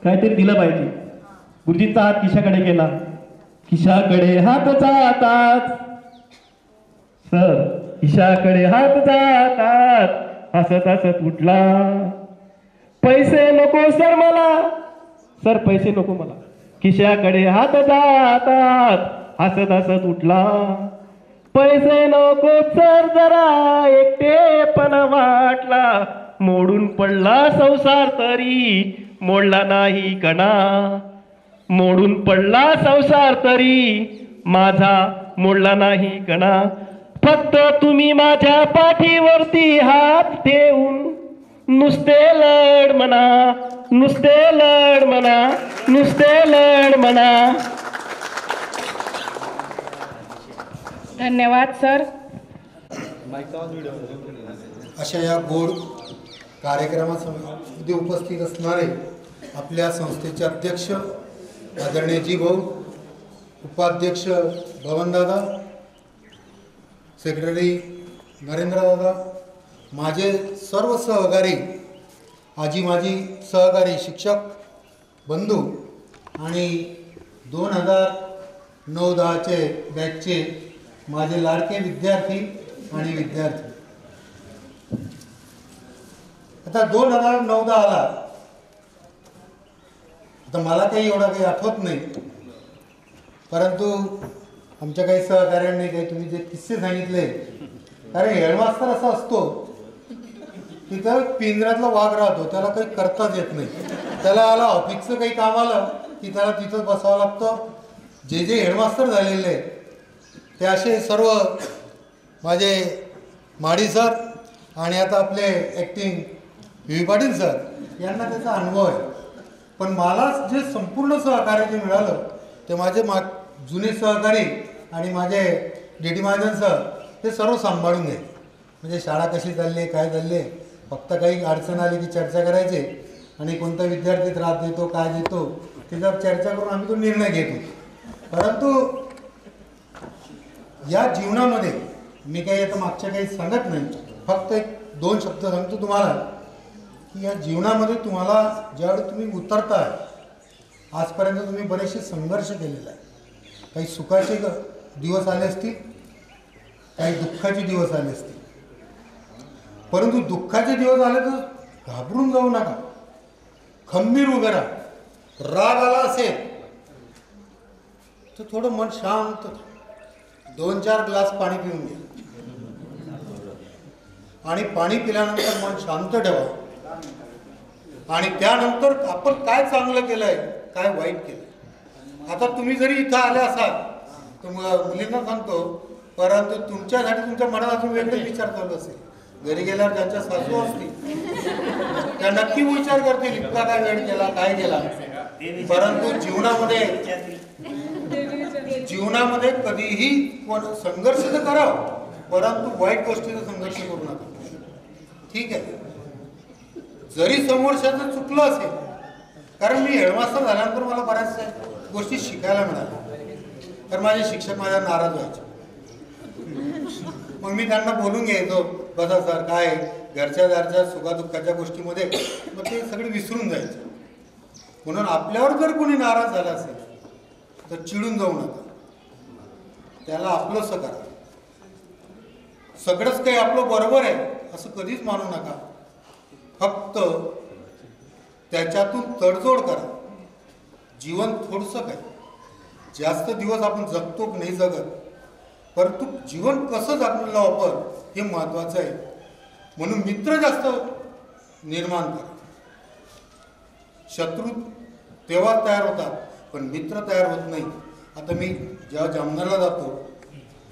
काहीतरी दिलं पाहिजे. गुरुजींचा हात खिशाकडे गेला, खिशाकडे हात जातात सर, खिशाकडे हात जातात, हसत हसत उठला, पैसे नको सर मला, सर पैसे नको मला, खिशाकडे हात जातात, हसत हसत उठला, पैसे नको सर जरा एकटेपणा वाटला, मोडून पडला संसार तरी मोडला नाही कणा, मोडून पडला संसार तरी माझा मोडला नाही कणा, फक्त तुम्ही माझ्या पाठीवरती हात ठेवून नुसते लढ म्हणा, नुसते लढ म्हणा, नुसते लढ म्हणा. धन्यवाद सर. अशा या गोड कार्यक्रमामध्ये उपस्थित असणारे आपल्या संस्थेचे अध्यक्ष आदरणीय जी भाऊ, उपाध्यक्ष बबनदादा, सेक्रेटरी नरेंद्रदादा, माझे सर्व सहकारी, आजी माझी सहकारी शिक्षक बंधू आणि 2009-10चे बॅचचे माझे लाडके विद्यार्थी आणि विद्यार्थी, आता 2009 आला. आता मला काही एवढा काही आठवत नाही, परंतु आमच्या काही सहकार्यांनी काही तुम्ही जे किस्से सांगितले, कारण हेडमास्तर असा असतो तिथं पिंजऱ्यातला वाघ राहतो, त्याला काही करताच येत नाही. त्याला आला ऑफिसचं काही काम आलं की त्याला तिथंच बसावं लागतं. जे जे हेडमास्टर झालेले ते असे सर्व माझे माडी सर आणि आता आपले ॲक्टिंग व्ही पाटील सर यांना त्याचा अनुभव आहे. पण मला जे संपूर्ण सहकार्य जे मिळालं ते माझे जुने सहकारी आणि माझे डी महाजन सर ते सर्व सांभाळून घ्यायचे. म्हणजे शाळा कशी चालली, काय चालली, फक्त काही अडचण आली की चर्चा करायची आणि कोणता विद्यार्थी त्रास देतो, काय देतो त्याच्यावर चर्चा करून आम्ही तो निर्णय घेतो. परंतु या जीवनामध्ये मी काही आता मागच्या काही सांगत नाही, फक्त एक 2 शब्द सांगतो तुम्हाला की या जीवनामध्ये तुम्हाला ज्यावेळी तुम्ही उतरताय, आजपर्यंत तुम्ही बरेचसे संघर्ष केलेला आहे. काही सुखाचे दिवस आले असतील, काही दुःखाचे दिवस आले असतील. परंतु दुःखाचे दिवस आले तर घाबरून जाऊ नका, खंबीर उभे राहा. राग आला असेल तर थोडं मन शांत, 2-4 ग्लास पाणी पिऊन घ्या आणि पाणी पिल्यानंतर मन शांत ठेवा आणि त्यानंतर आपण काय चांगलं केलंय, काय वाईट केलंय. आता तुम्ही जरी इथं आले असाल तर मुलींना सांगतो, परंतु तुमच्यासाठी तुमच्या मनात अजून वेगळेच विचार चालू असेल. घरी गेल्यावर ज्यांच्या सासू असतील त्या नक्की विचार करतील इतका काय वेळ केला, काय केला. परंतु जीवनामध्ये कधीही संघर्ष तर करावं, परंतु वाईट गोष्टीचा संघर्ष करू नका. ठीक आहे, जरी समोरच्याचं चुकलं असेल, कारण मी हेडमास्टर झाल्यानंतर मला बऱ्याचशा गोष्टी शिकायला मिळाल्या. तर माझे शिक्षक माझ्या नाराज व्हायचे, मग मी त्यांना बोलून घ्यायचो, बसा सर काय घरच्या दारच्या सुखादुःखाच्या गोष्टीमध्ये, मग ते सगळे विसरून जायचं. म्हणून आपल्यावर जर कोणी नाराज झाला असेल तर चिडून जाऊ नका, त्याला आपलंसं करा. सगळंच काही आपलं बरोबर आहे असं कधीच मानू नका, फक्त त्याच्यातून तडजोड करा. जीवन थोडंसं काय, जास्त दिवस आपण जगतो नाही जगत, परंतु जीवन कसं जगण्याला वापर हे महत्त्वाचं आहे. म्हणून मित्र जास्त निर्माण करा. शत्रू तेव्हा तयार होतात पण मित्र तयार होत नाही. आता मी जेव्हा जामनगरला जातो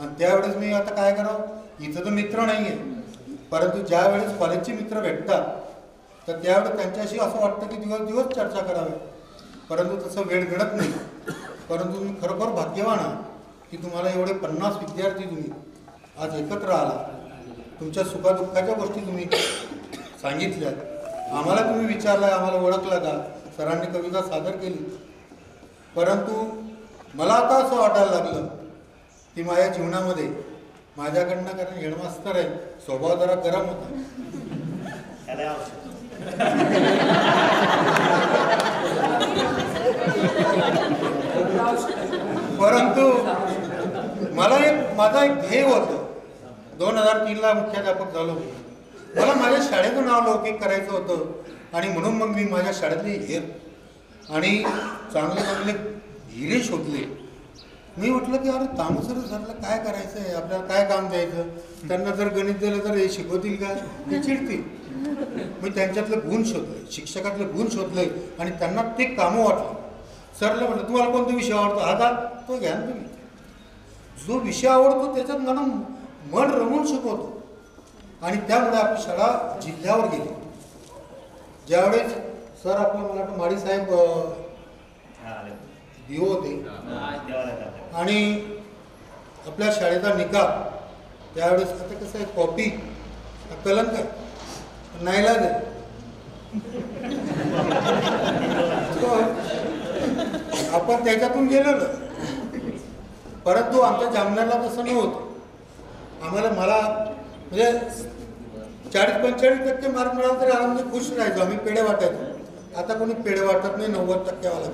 आणि त्यावेळेस मी आता काय करावं, इथं तर मित्र नाही आहे, परंतु ज्या वेळेस कॉलेजचे मित्र भेटतात तर त्यावेळेस त्यांच्याशी असं वाटतं की दिवस दिवस चर्चा करावी, परंतु तसं वेळ घडत नाही. परंतु मी खरोखर भाग्यवान आहे की तुम्हाला एवढे 50 विद्यार्थी तुम्ही आज एकत्र आला, तुमच्या सुखादुःखाच्या गोष्टी तुम्ही सांगितल्या, आम्हाला तुम्ही विचारलं, आम्हाला ओळखलं का, सरांनी कविता सादर केली. परंतु मला आता असं वाटायला लागलं की माझ्या जीवनामध्ये माझ्याकडनं, कारण हेडमास्तर आहे, स्वभाव जरा गरम होता, परंतु मला माझा एक ध्येय होतं. 2003ला मुख्याध्यापक झालो. मला माझ्या शाळेचं नाव लौकिक करायचं होतं आणि म्हणून मग मी माझ्या शाळेतले हेर आणि चांगले चांगले हिरे शोधले. मी म्हटलं की अरे तामसर सरला काय करायचं आहे, आपल्याला काय काम द्यायचं, त्यांना जर गणित दिलं तर हे शिकवतील का, ते चिडतील. मी त्यांच्यातले गुण शोधले, शिक्षकातले गुण शोधले आणि त्यांना ते कामं वाटलं. सरला म्हटलं तुम्हाला कोणता विषय आवडतो, हा का, तो घ्या तुम्ही. जो विषय आवडतो त्याच्यात मला मन रमून शिकवतो आणि त्यामुळे आपली शाळा जिल्ह्यावर गेली. ज्यावेळेस सर आपलं मला वाटतं माडी साहेब दिव होते आणि आपल्या शाळेचा निकाल त्यावेळेस आता कसं आहे, कॉपी कलंक नाहीलाज आहे. आपण त्याच्यातून गेलेलो, परंतु आमच्या जामनेरला तसं नव्हतं. आम्हाला म्हणजे 40-45% मार्क मिळाला तरी आम्ही खुश राहायचो, आम्ही पेढे वाटायचो. आता कोणी पेढे वाटत नाही, 90%वाला,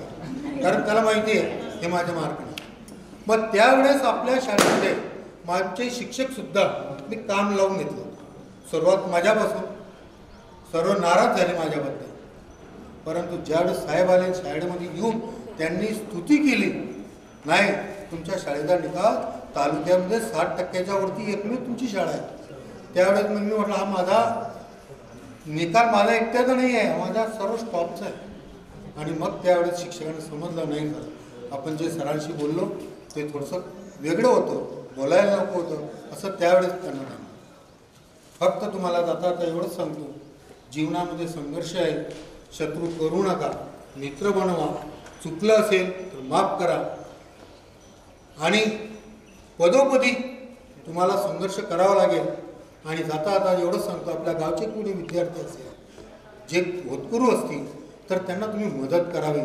कारण त्याला माहिती आहे हे माझे मार्क नाही. मग त्यावेळेस आपल्या शाळेमध्ये माझे शिक्षक सुद्धा मी काम लावून घेतलं. सुरुवात माझ्यापासून सर्व नाराज झाले माझ्याबद्दल, परंतु ज्यावेळेस साहेब आले शाळेमध्ये येऊन त्यांनी स्तुती केली, नाही तुमच्या शाळेचा निकाल तालुक्यामध्ये 60% वरती एकमेव तुमची शाळा आहे. त्यावेळेस मग मी म्हटलं हा माझा निकाल माझा एकट्याचा नाही आहे, माझ्या सर्व स्टॉपचा आहे. आणि मग त्यावेळेस शिक्षकांना समजलं नाही का आपण जे सरांशी बोललो ते थोडंसं वेगळं होतं, बोलायला नको होतं असं त्यावेळेस त्यांना नाही. फक्त तुम्हाला जाता आता एवढंच सांगतो, जीवनामध्ये संघर्ष आहे, शत्रू करू नका, मित्र बनवा, चुकलं असेल तर माफ करा. आणि पदोपदी तुम्हाला संघर्ष करावा लागेल. आणि जाता आता एवढंच सांगतो, आपल्या गावचे कोणी विद्यार्थी असेल जे होतकरू असतील तर त्यांना तुम्ही मदत करावी.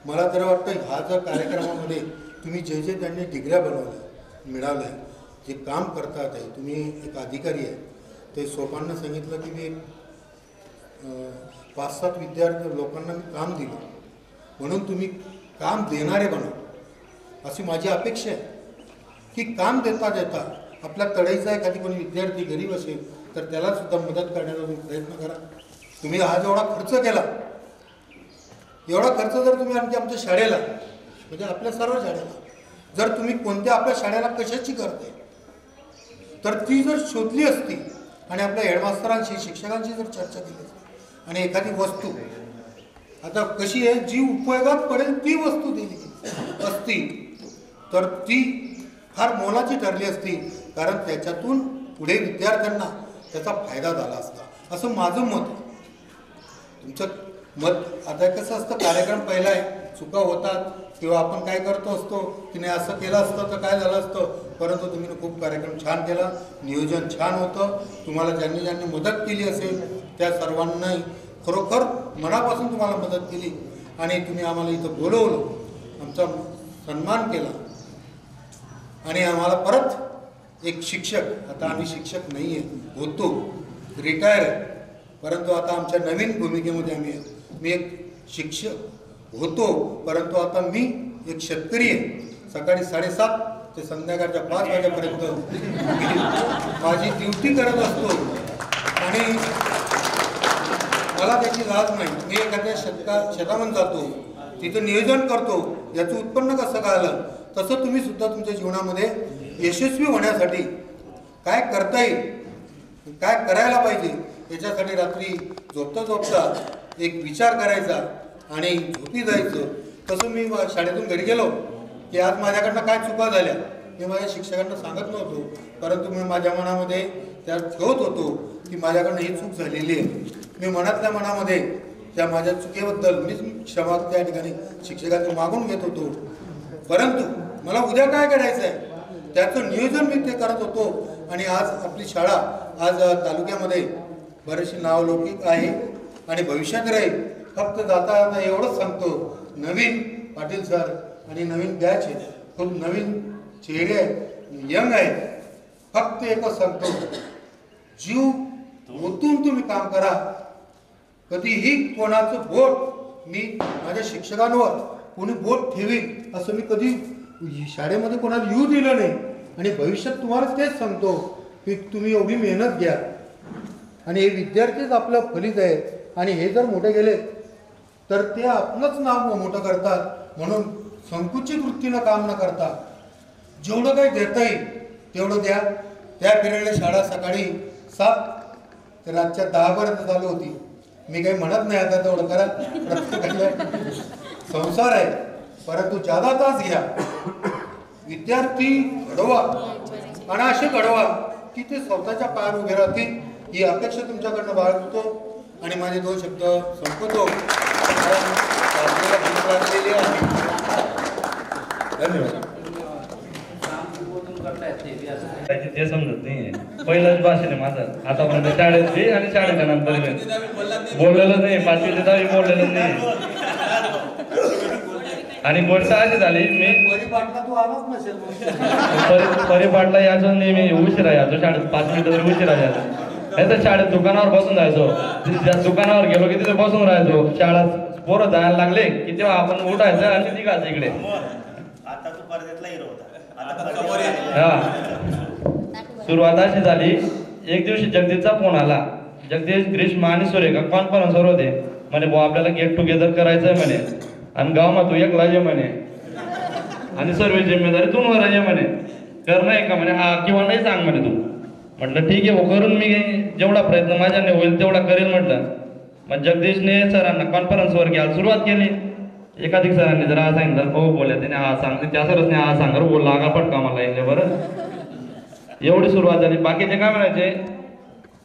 मला तर वाटतं ह्या जर कार्यक्रमामध्ये तुम्ही जे जे त्यांनी डिग्र्या बनवल्या मिळाल्या, जे काम करतात आहे, तुम्ही एक अधिकारी आहे, ते सोपांना सांगितलं की मी 5-7 विद्यार्थी लोकांना मी काम दिलं, म्हणून तुम्ही काम देणारे बना अशी माझी अपेक्षा आहे. की काम देता देता आपल्या तळाईचा एखादी कोणी विद्यार्थी गरीब असेल तर त्याला सुद्धा मदत करण्याचा तुम्ही प्रयत्न करा. तुम्ही हा जेवढा खर्च केला, एवढा खर्च जर तुम्ही आणखी आमच्या शाळेला म्हणजे आपल्या सर्व शाळेला जर तुम्ही कोणत्या आपल्या शाळेला कशाची करते तर ती जर शोधली असती आणि आपल्या हेडमास्तरांशी शिक्षकांशी जर चर्चा केली असती आणि एखादी वस्तू आता कशी आहे जी उपयोगात पडेल ती वस्तू दिली असती तर ती फार मोलाची ठरली असती, कारण त्याच्यातून पुढे विद्यार्थ्यांना त्याचा फायदा झाला असता असं माझं मत आहे. तुमचं मत आता कसं असतं, कार्यक्रम पहिला आहे, चुका होतात किंवा आपण काय करतो असतो की नाही असं केलं असतं तर काय झालं असतं, परंतु तुम्ही खूप कार्यक्रम छान केला, नियोजन छान होतं. तुम्हाला ज्यांनी ज्यांनी मदत केली असेल त्या सर्वांना खरोखर मनापासून तुम्हाला मदत केली आणि तुम्ही आम्हाला इथं बोलवलं, आमचा सन्मान केला. आणि आम्हाला परत एक शिक्षक, आता आम्ही शिक्षक नाही आहे, होतो रिटायर आहे, परंतु आता आमच्या नवीन भूमिकेमध्ये आम्ही आहे. मी एक शिक्षक होतो, परंतु आता मी एक शेतकरी आहे. सकाळी 7:30 ते संध्याकाळच्या 5 वाजेपर्यंत माझी ड्युटी करत असतो आणि मला त्याची लाज नाही. मी एखाद्या शेतामध्ये जातो, तिथं नियोजन करतो, याचं उत्पन्न कसं काय आलं, तसं तुम्ही सुद्धा तुमच्या जीवनामध्ये यशस्वी होण्यासाठी काय करता येईल, काय करायला पाहिजे याच्यासाठी रात्री झोपता झोपता एक विचार करायचा आणि झोपी जायचं. तसं मी शाळेतून घरी गेलो की आज माझ्याकडनं काय चुका झाल्या मी माझ्या शिक्षकांना सांगत नव्हतो, परंतु मी माझ्या मनामध्ये त्या ठेवत होतो की माझ्याकडनं ही चूक झालेली आहे. मी मनातल्या मनामध्ये त्या माझ्या चुकीबद्दल मीच क्षमा त्या ठिकाणी शिक्षकांचं मागून घेत होतो, परंतु मला उद्या काय करायचं आहे त्याचं नियोजन मी ते करत होतो. आणि आज आपली शाळा आज तालुक्यामध्ये बरेचसे नावलौकिक आहे आणि भविष्यात राहील. फक्त जाता जाता एवढंच सांगतो, नवीन पाटील सर आणि नवीन बॅच आहे, खूप नवीन चेहरे आहेत, यंग आहे. फक्त एकच सांगतो, जीव ओतून तुम्ही काम करा. कधीही कोणाचं बोट मी माझ्या शिक्षकांवर कोणी बोट ठेवीन असं मी कधी शाळेमध्ये कोणाला येऊ दिलं नाही. आणि भविष्यात तुम्हाला तेच सांगतो की तुम्ही एवढी मेहनत घ्या आणि हे विद्यार्थीच आपलं फलित आहे. आणि हे जर मोठे गेले तर ते आपलंच नाव मोठं करतात. म्हणून संकुचित वृत्तीनं काम न करता जेवढं काही देता येईल तेवढं द्या. त्या पिरियडला शाळा सकाळी 7 ते रातच्या 10 पर्यंत चालू होती. मी काही म्हणत नाही आता तेवढं करा, प्रत्येकाला संसार आहे, परंतु जादा तास घ्या. विद्यार्थी घडवा आणि असे घडवा की ते स्वतःच्या पायावर उभे राहतील ही अपेक्षा तुमच्याकडनं बाळगतो. आणि माझे 2 शब्द संपवतो. धन्यवाद. ते समजत नाही, पहिलंच भाषण आहे माझं आतापर्यंत शाळेत बी आणि शाळेच्या नंतर बोललेलं नाही, 5वी ते 10वी बोललेलं नाही. आणि गोष्ट अशी झाली, मी परिपाठला यायचो नेहमी उशिरा यायचो, शाळेत 5 मिनिटं तरी उशिरा यायचो. नाही तर शाळेत दुकानावर बसून जायचो, ज्या दुकानावर गेलो की तिथे बसून राहायचो. शाळा पोरं जायला लागले की तेव्हा आपण उठायचं आणि निघायचं इकडे. आता तू परदेतला हिरो होता. हा सुरुवात अशी झाली, एक दिवशी जगदीशचा फोन आला. जगदीश, ग्रीष्मा आणि सुरेखा कॉन्फरन्सवर होते. म्हणे भाऊ आपल्याला गेट टुगेदर करायचंय म्हणे, आणि गावात तू एकला ये म्हणे, आणि सर्व जिम्मेदारी तू वर ये म्हणे. कर नाही का म्हणे, हा किंवा नाही सांग म्हणे तू. म्हटलं ठीक आहे भाऊ, करून मी जेवढा प्रयत्न माझ्याने होईल तेवढा करेल म्हटलं. मग जगदीशने सरांना कॉन्फरन्सवर घ्यायला सुरुवात केली. एकाधिक सरांनी जर हा सांगितलं, हो बोलले त्याने हा सांगते, त्या सरसने हा सांग बोलला, आगा पटका मला येईल बरं. एवढी सुरुवात झाली. बाकीचे काय म्हणायचे,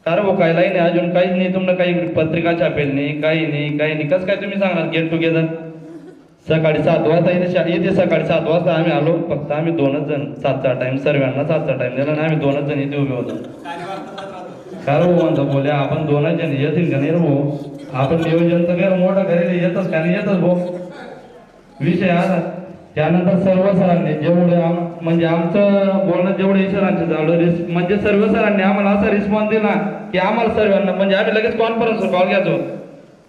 कारण भाऊ काय नाही अजून काहीच नाही, तुम्हाला काही पत्रिका छापेल नाही, काही नाही, कसं काय तुम्ही सांगणार गेट टुगेदर. सकाळी 7 वाजता इथे सकाळी 7 वाजता आम्ही आलो. फक्त आम्ही 2च जण, 7चा टाइम सर्वांना 7चा टाइम दिला आणि आम्ही 2च जण इथे उभे होतो. कारण भाऊ म्हणतो बोले आपण 2च जण येतील का नाही रे भाऊ, आपण नियोजन तर काय मोठं करेल, येतच का नाही येतच भाऊ. विषय आला. त्यानंतर सर्व सरांनी जेवढे म्हणजे आमचं बोलणं जेवढे सरांचे झालं, म्हणजे सर्व सरांनी आम्हाला असा रिस्पॉन्स दिला की आम्हाला सर्वांना म्हणजे आम्ही लगेच कॉन्फरन्सवर कॉल घ्यायचो.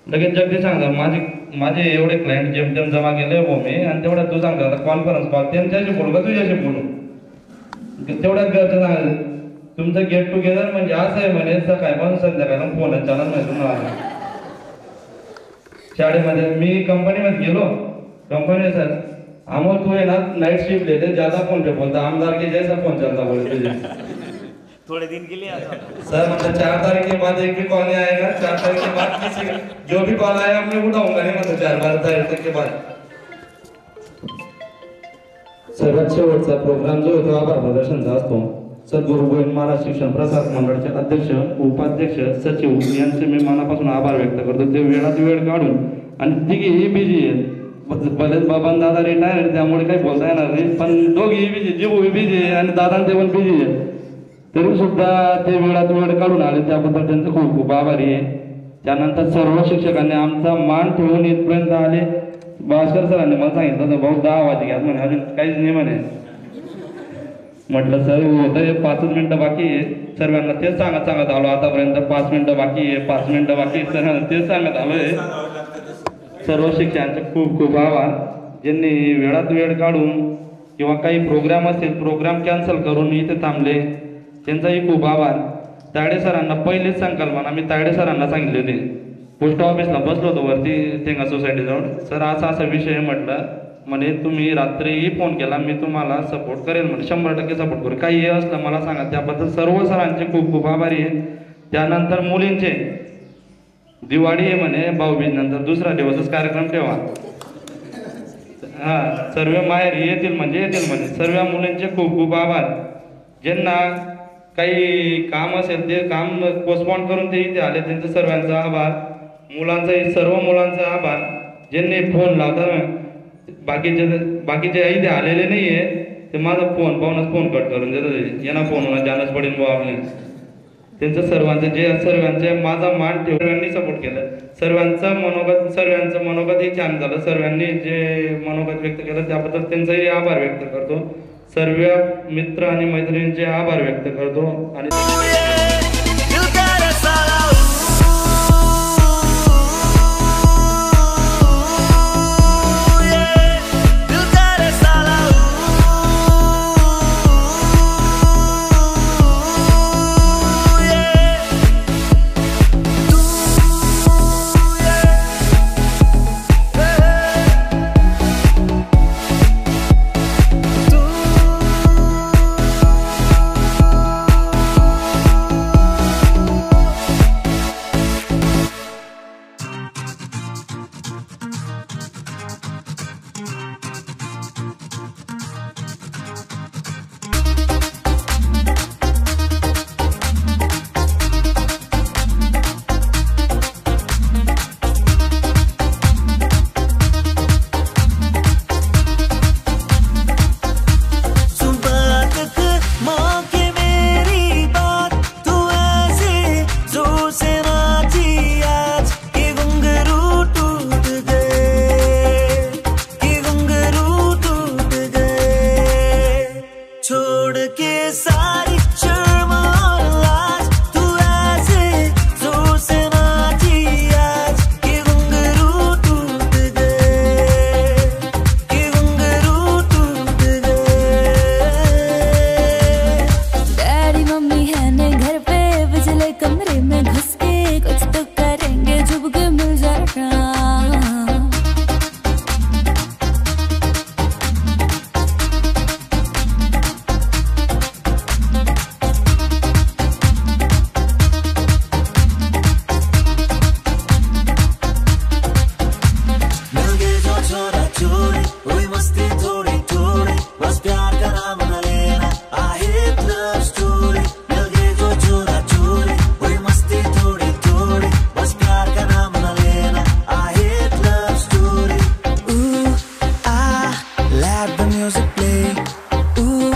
लगेच जगदीश सांगतो माझे एवढे क्लायंट जेमतेम जमा केले भाऊ मी, आणि तेवढ्यात तू सांगतो आता कॉन्फरन्स कॉल त्यांच्याशी बोलू का तुझ्याशी बोलू, तेवढ्यात घरचं सांगायचं तुमचं गेट टुगेदर म्हणजे असं आहे म्हणे, सकाळपासून संध्याकाळ फोन चालत नाही तुम्हाला. शाळेमध्ये मी कंपनीमध्ये गेलो, कंपनी सर अमोल तू है ना नाइट शिफ्ट लेते ज्यादा फोन पे बोलता, आमदार के जैसा फोन चलता बोले तुझे. थोड़े दिन के लिए आता सर मतलब 4 तारीख के बाद एक भी कॉल नहीं आएगा, 4 तारीख के बाद किसी जो भी कॉल आएगा मैं उठाऊंगा नहीं, मतलब 4 तारीख के बाद. सर्वात शेवटचा प्रोग्राम जो होतो आभार प्रदर्शनचा असतो. सद्गुरू गोविंद महाराज शिक्षण प्रसारक मंडळाचे अध्यक्ष, उपाध्यक्ष, सचिव यांचे मी मनापासून आभार व्यक्त करतो. ते वेळात वेळ काढून, आणि तिघेही बिझी आहेत. बरेच बाबांना दादा रिटायर त्यामुळे काही बोलता येणार नाही, पण दोघेही बिझी, जीवू बिझी आहे आणि दादा ते पण बिझी आहे, तरी सुद्धा ते वेळात वेळ काढून आले, त्याबद्दल त्यांचं खूप खूप आभारी आहे. त्यानंतर सर्व शिक्षकांनी आमचा मान ठेवून इथपर्यंत आले. भास्कर सरांनी मला सांगितलं होतं भाऊ 10 वाजे घ्या म्हणे, अजून काहीच नाही म्हणे. म्हटलं सर होतं 5 मिनिटं बाकी आहे, सर्वांना तेच सांगत आलो आतापर्यंत, 5 मिनिटं बाकी आहे, 5 मिनिटं बाकी आहे, सर्वांना तेच सांगत आलोय. सर्व शिक्षकांचे खूप खूप आभार, ज्यांनी वेळात वेळ काढून किंवा काही प्रोग्राम असेल प्रोग्राम कॅन्सल करून इथे थांबले, त्यांचाही खूप आभार. तायडे सरांना पहिलीच संकल्पना मी तायडे सरांना सांगितली होती. पोस्ट ऑफिसला बसलो होतो वरती तेंगा सोसायटीजवळ. सर असा विषय म्हटलं, म्हणे तुम्ही रात्रीही फोन केला मी तुम्हाला सपोर्ट करेल, म्हणजे 100% सपोर्ट करेल, काही हे असलं मला सांगा. त्याबद्दल सर्व सरांचे खूप खूप आभारी आहे. त्यानंतर मुलींचे दिवाळी आहे म्हणे, भाऊबीज नंतर दुसरा दिवसच कार्यक्रम ठेवा. हा सर्व माहेर येतील म्हणजे सर्व मुलींचे खूप खूप आभार. ज्यांना काही काम असेल ते काम पोस्टपोन करून ते इथे आले, त्यांचं सर्वांचा आभार. सर्व मुलांचा आभार, ज्यांनी फोन लावता. बाकीचे इथे आलेले नाहीये, ते माझा फोन पाहूनच फोन कट करून देतात, यांना फोन होणार जानच पडेल बुवा आपले. त्यांचं सर्वांचे माझा मान ठेवून सपोर्ट केलं. सर्वांचं मनोगतही छान झालं. सर्वांनी जे मनोगत व्यक्त केलं त्याबद्दल त्यांचाही आभार व्यक्त करतो. सर्व मित्र आणि मैत्रिणींचे आभार व्यक्त करतो. आणि music play. Ooh,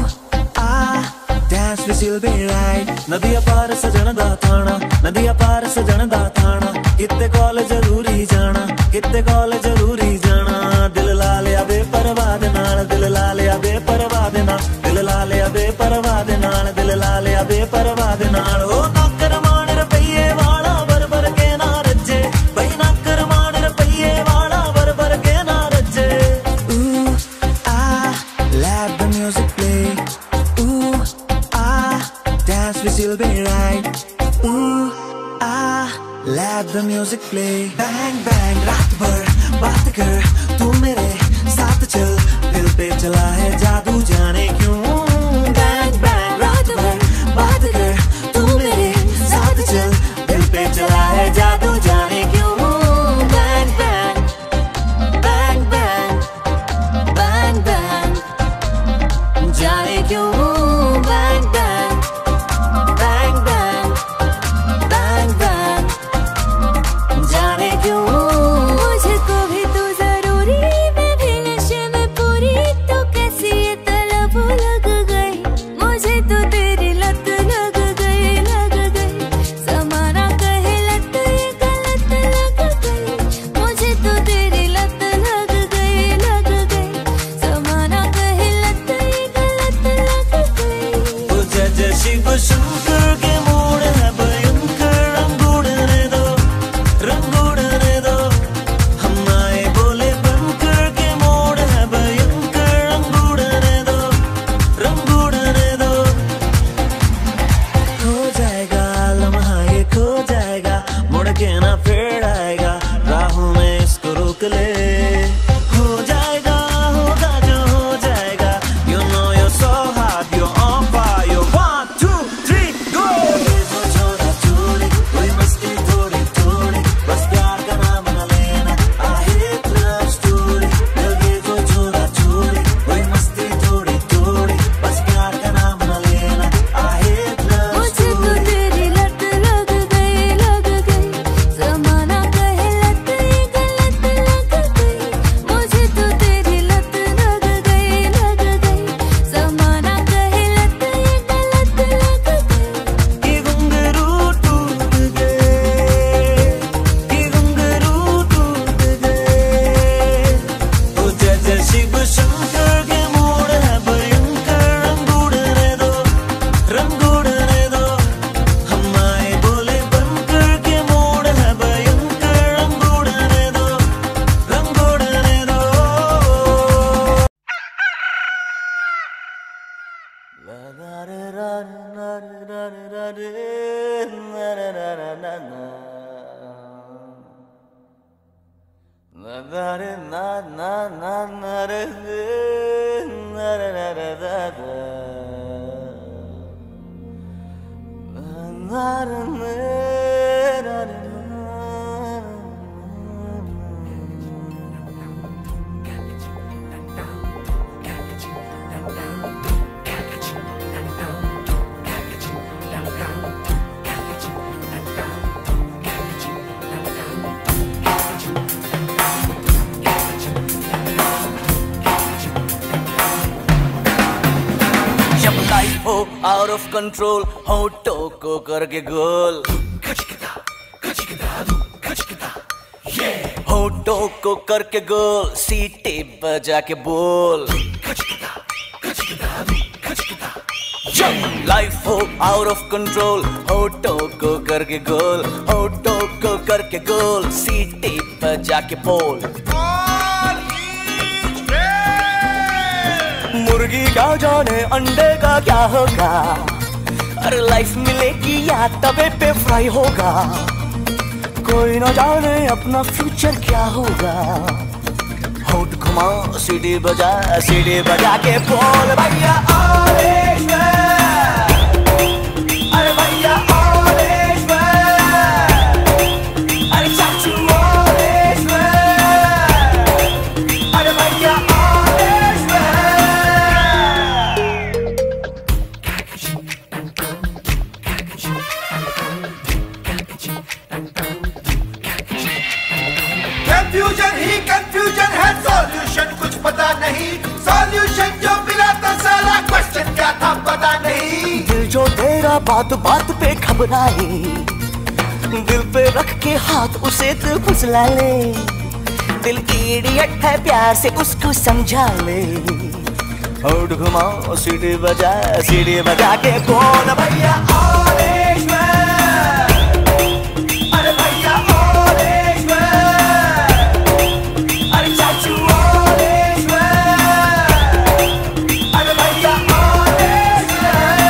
ah, dance with you'll be right. Nadiya पार सजन दा थाना, नदिया पार सजन दा थाना. कित्ते कॉलेज जरूरी जाना, कित्ते कॉलेज जरूरी जाना. दिल ला लिया बेपरवाह दे नाल, दिल ला लिया बेपरवाह दे नाल, दिल ला लिया बेपरवाह दे नाल, दिल ला लिया बेपरवाह दे नाल. ओ नाकर मान रुपये वाला बर बर के ना रज्जे, भाई नाकर मान रुपये वाला बर बर के ना रज्जे. Ooh, ah, let the music play. Ooh, ah, dance with you'll be right. Ooh, ah, let the music play. Bang bang रात भर बात कर, तू मेरे साथ चल, दिल पे चला है जादू जाने क्यों. Bang bang रात भर बात कर, तू मेरे साथ चल, दिल पे चला है जादू जाने क्यों. Bang bang bang bang bang bang जाने क्यों. Bang bang bang bang bang bang जाने क्यों. मुझको भी तू जरूरी, मैं भी नशे में पूरी, तो कैसी ये तलब लग गई. मुझे तो तेरी लत लग गई, लग गई. ज़माना कहे लत ये गलत लग गई. मुझे तो तेरी लत लग गई, लग गई. ज़माना कहे लत ये गलत लग गई. ओ जज शिव शंकर के मूड है भयंकर, रंग उड़ने दो, रंग उड़ने दो. हम आए बोले बनकर के मूड है भयंकर, रंग उड़ने दो, रंग उड़ने दो. खो जाएगा लम्हा ये खो जाएगा, मुड़ के ना फिर आएगा. राहों में इसको रोक ले. हो जाएगा होगा जो हो जाएगा. You know you're so hot, you're on fire. 1 2 3 go. ये जो छोरा छोरी, कोई मस्ती थोड़ी थोड़ी, बस प्यार का नाम न लेना. I hate love story. ये जो छोरा छोरी, कोई मस्ती थोड़ी थोड़ी, बस प्यार का नाम न लेना. I hate love मुझे तो तेरी लत लग गई, लग गई. ज़माना कहे लत ये गलत लग गई. मुझे तो तेरी लत लग गई, लग गई. ज़माना कहे लत ये गलत लग गई. कि घुंघरू टूट गए, कि घुंघरू टूट गए. ओ जज शिव शंकर के मूड है भयंकर, रंग उड़ने दो, रंग उड़ने दो. हम आए बोले बनकर के मूड है भयंकर, रंग उड़ने दो, रंग उड़ने दो. जब लाइफ हो आउट ऑफ कंट्रोल, होठों को करके गोल. होठों को करके गोल, सीटी बजा के बोल. जब लाइफ हो आउट ऑफ कंट्रोल, होठों को करके गोल, होठों को करके गोल, सीटी बजा के बोल. मुर्गी क्या जाने अंडे का क्या होगा. अरे लाइफ मिलेगी या तवे पे फ्राई होगा. कोई ना जाने अपना फ्यूचर क्या होगा. होठ घुमा सीढ़ी बजा के बोल भैया ऑरेंज मैन. अरे भैया ऑरेंज मैन. अरे चाचू ऑरेंज मैन. अरे भैया ऑरेंज कंफ्यूजन ही कंफ्यूजन है, सॉल्यूशन कुछ पता नहीं. नहीं, सॉल्यूशन जो मिला तो साला क्वेश्चन क्या था पता नहीं। दिल जो तेरा बात बात पे घबराए, दिल पे रख के हाथ उसे तो फुसला ले। दिल इडियट है प्यार से उसको समझा ले। होठ घुमाओ सीढ़ी बजा के कौन भैया ऑरेंज मैन, अरे भैया ऑरेंज मैन, अरे चाचू ऑरेंज मैन, अरे भैया ऑरेंज मैन।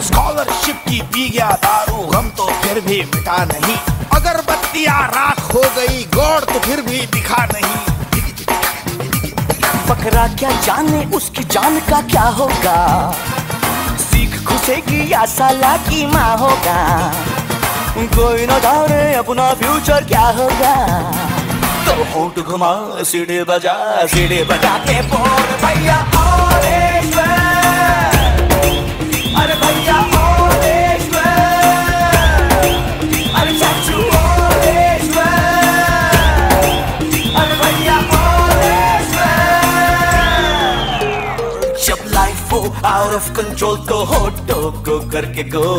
स्कॉलरशिप की पी गया दारू, गम तो फिर भी मिटा नहीं। अगरबत्तियां राख हो गई, गौर तो फिर भी दिखा नहीं। बकरा क्या जाने उसकी जान का क्या होगा, सीख घुसेगी या साला की माँ होगा। कोई न जाने अपना फ्यूचर क्या होगा, तो होठ घुमा सीढ़ी बजा के बोल भैया ऑरेंज मैन, अरे भैया ऑरेंज मैन, अरे चाचू ऑरेंज मैन, अरे भैया ऑरेंज मैन। जब लाइफ हो आउट ऑफ कंट्रोल तो होठों को करके गो,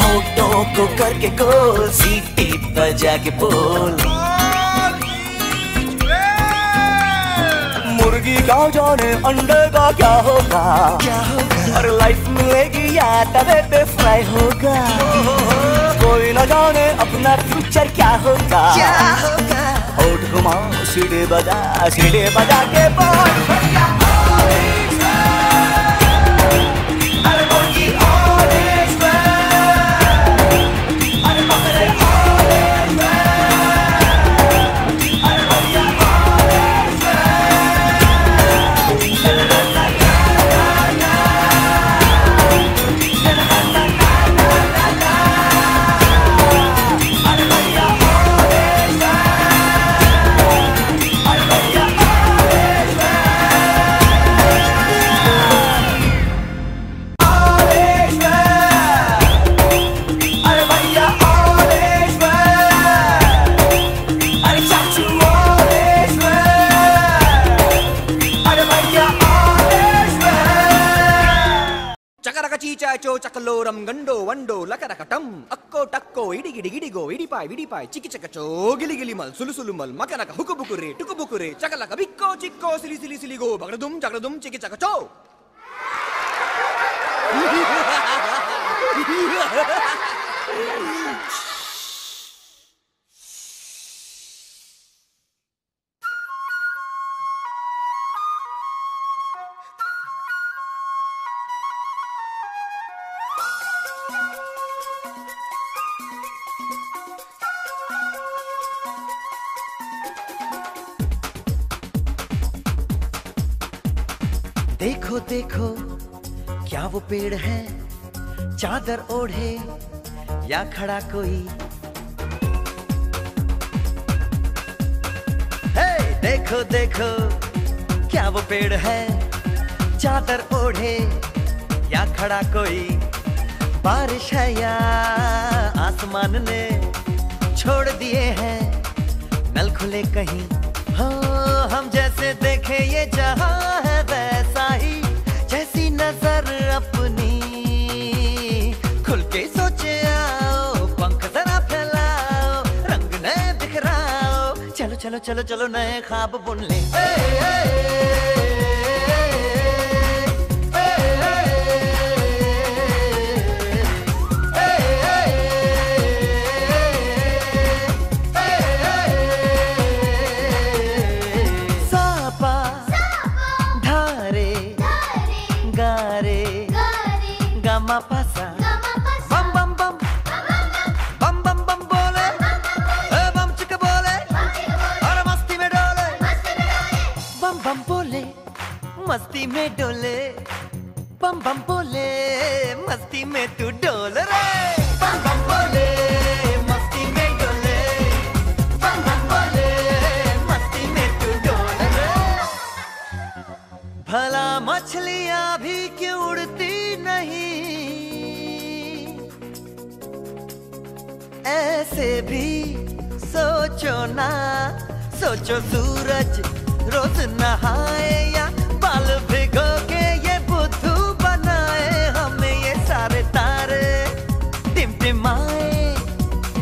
होठों को करके गोल, सीटी बजा के बोल। मुर्गी का जाने अंडे का क्या होगा, और लाइफ मिलेगी या तवे पे फ्राई होगा। कोई न जाने अपना फ्यूचर क्या होगा, होठ घुमाओ सीढ़ी बजा के बोल भैया ऑरेंज मैन, अरे मुर्गी ऑरेंज मैन, अरे बकरे ऑरेंज मैन, अरे भैया ऑरेंज చో చకలోరం గండో వండో లకరకటం అక్కో టక్కో ఇడిగిడి గిడిగో ఇడిపాయ్ చికి చకచో గిలిగిలి మల్ సులుసులు మల్ మకనక హుకుబుకురే టుకుబుకురే చకలక బిక్కో చిక్కో సిలి సిలిగో జగడదుం చికి చకచో. देखो देखो क्या वो पेड़ है, चादर ओढ़े या खड़ा कोई। हे देखो देखो क्या वो पेड़ है, चादर ओढ़े या खड़ा कोई। बारिश है या आसमान ने छोड़ दिए हैं नल खुले कहीं। हाँ हम जैसे देखे ये जहां है वैसा ही, जैसी नजर अपनी खुल के सोचे आओ, पंख जरा फैलाओ, रंग नए बिखराओ, चलो चलो चलो चलो नए ख्वाब बुन ले। गमा पासा बम बम बम बम बम बम बोले, बम चिक बोले, और मस्ती में डोले, बम बम बोले मस्ती में डोले, बम बम बोले मस्ती में तू डोल रे। बम बम बोले मस्ती में डोले, बम बम बोले मस्ती में तू डोल रे। भला मछलियां भी क्यों उड़ती नहीं, ऐसे भी सोचो ना, सोचो सूरज रोज नहाए या बाल भिगो के ये बुद्धू बनाए, हमें ये सारे तारे टिमटिमाए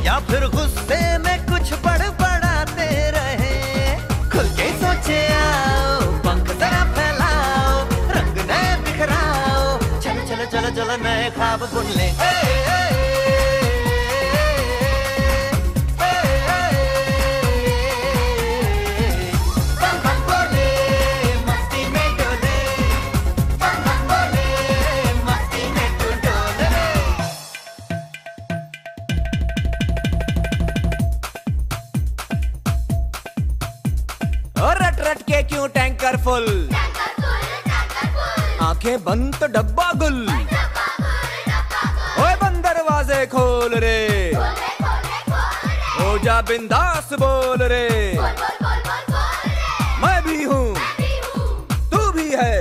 या फिर गुस्से में कुछ बड़बड़ाते रहे। खुल के सोचे आओ, पंख जरा फैलाओ, रंग नए बिखराओ, चलो चलो चलो चलो नए ख्वाब बुन ले। क्यों टैंकर फुल, आंखें बंद तो डब्बा गुल, ओए बंद दरवाजे खोल रे, हो जा बिंदास बोल रे, मैं भी हूँ तू भी है,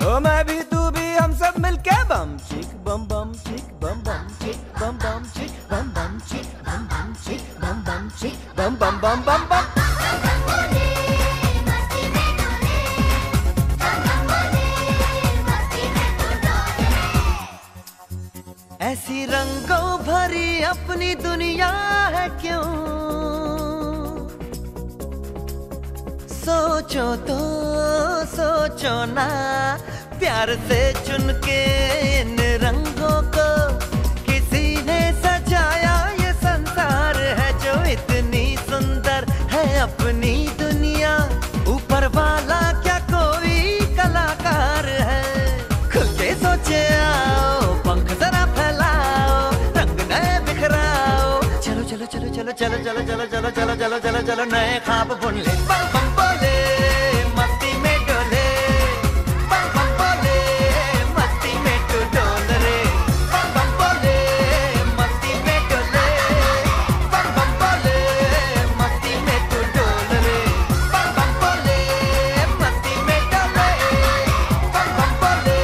ओ मैं भी तू भी, हम सब मिलके बम चिक बम बम चिक बम बम चिक बम बम चिक बम बम चिक बम बम चिक बम बम चिक बम बम बम बम बम। ऐसी रंगों भरी अपनी दुनिया है क्यों, सोचो तो सोचो ना, प्यार से चुन के इन रंगों को किसी ने सजाया, ये संसार है जो इतनी सुंदर है अपनी दुनिया, ऊपर वाला क्या कोई कलाकार है। खुल के सोचे आओ, पंख जरा फैलाओ, रंग नए बिखराओ, चलो चलो चलो चलो चलो चलो चलो चलो चलो चलो चलो चलो नए ख्वाब बुन ले। बम बम बोले मस्ती में डोले, बम बम बोले मस्ती में तू डोल रे, बम बम बोले मस्ती में डोले, बम बम बोले मस्ती में तू डोल रे, बम बम बोले मस्ती में डोले, बम बम बोले।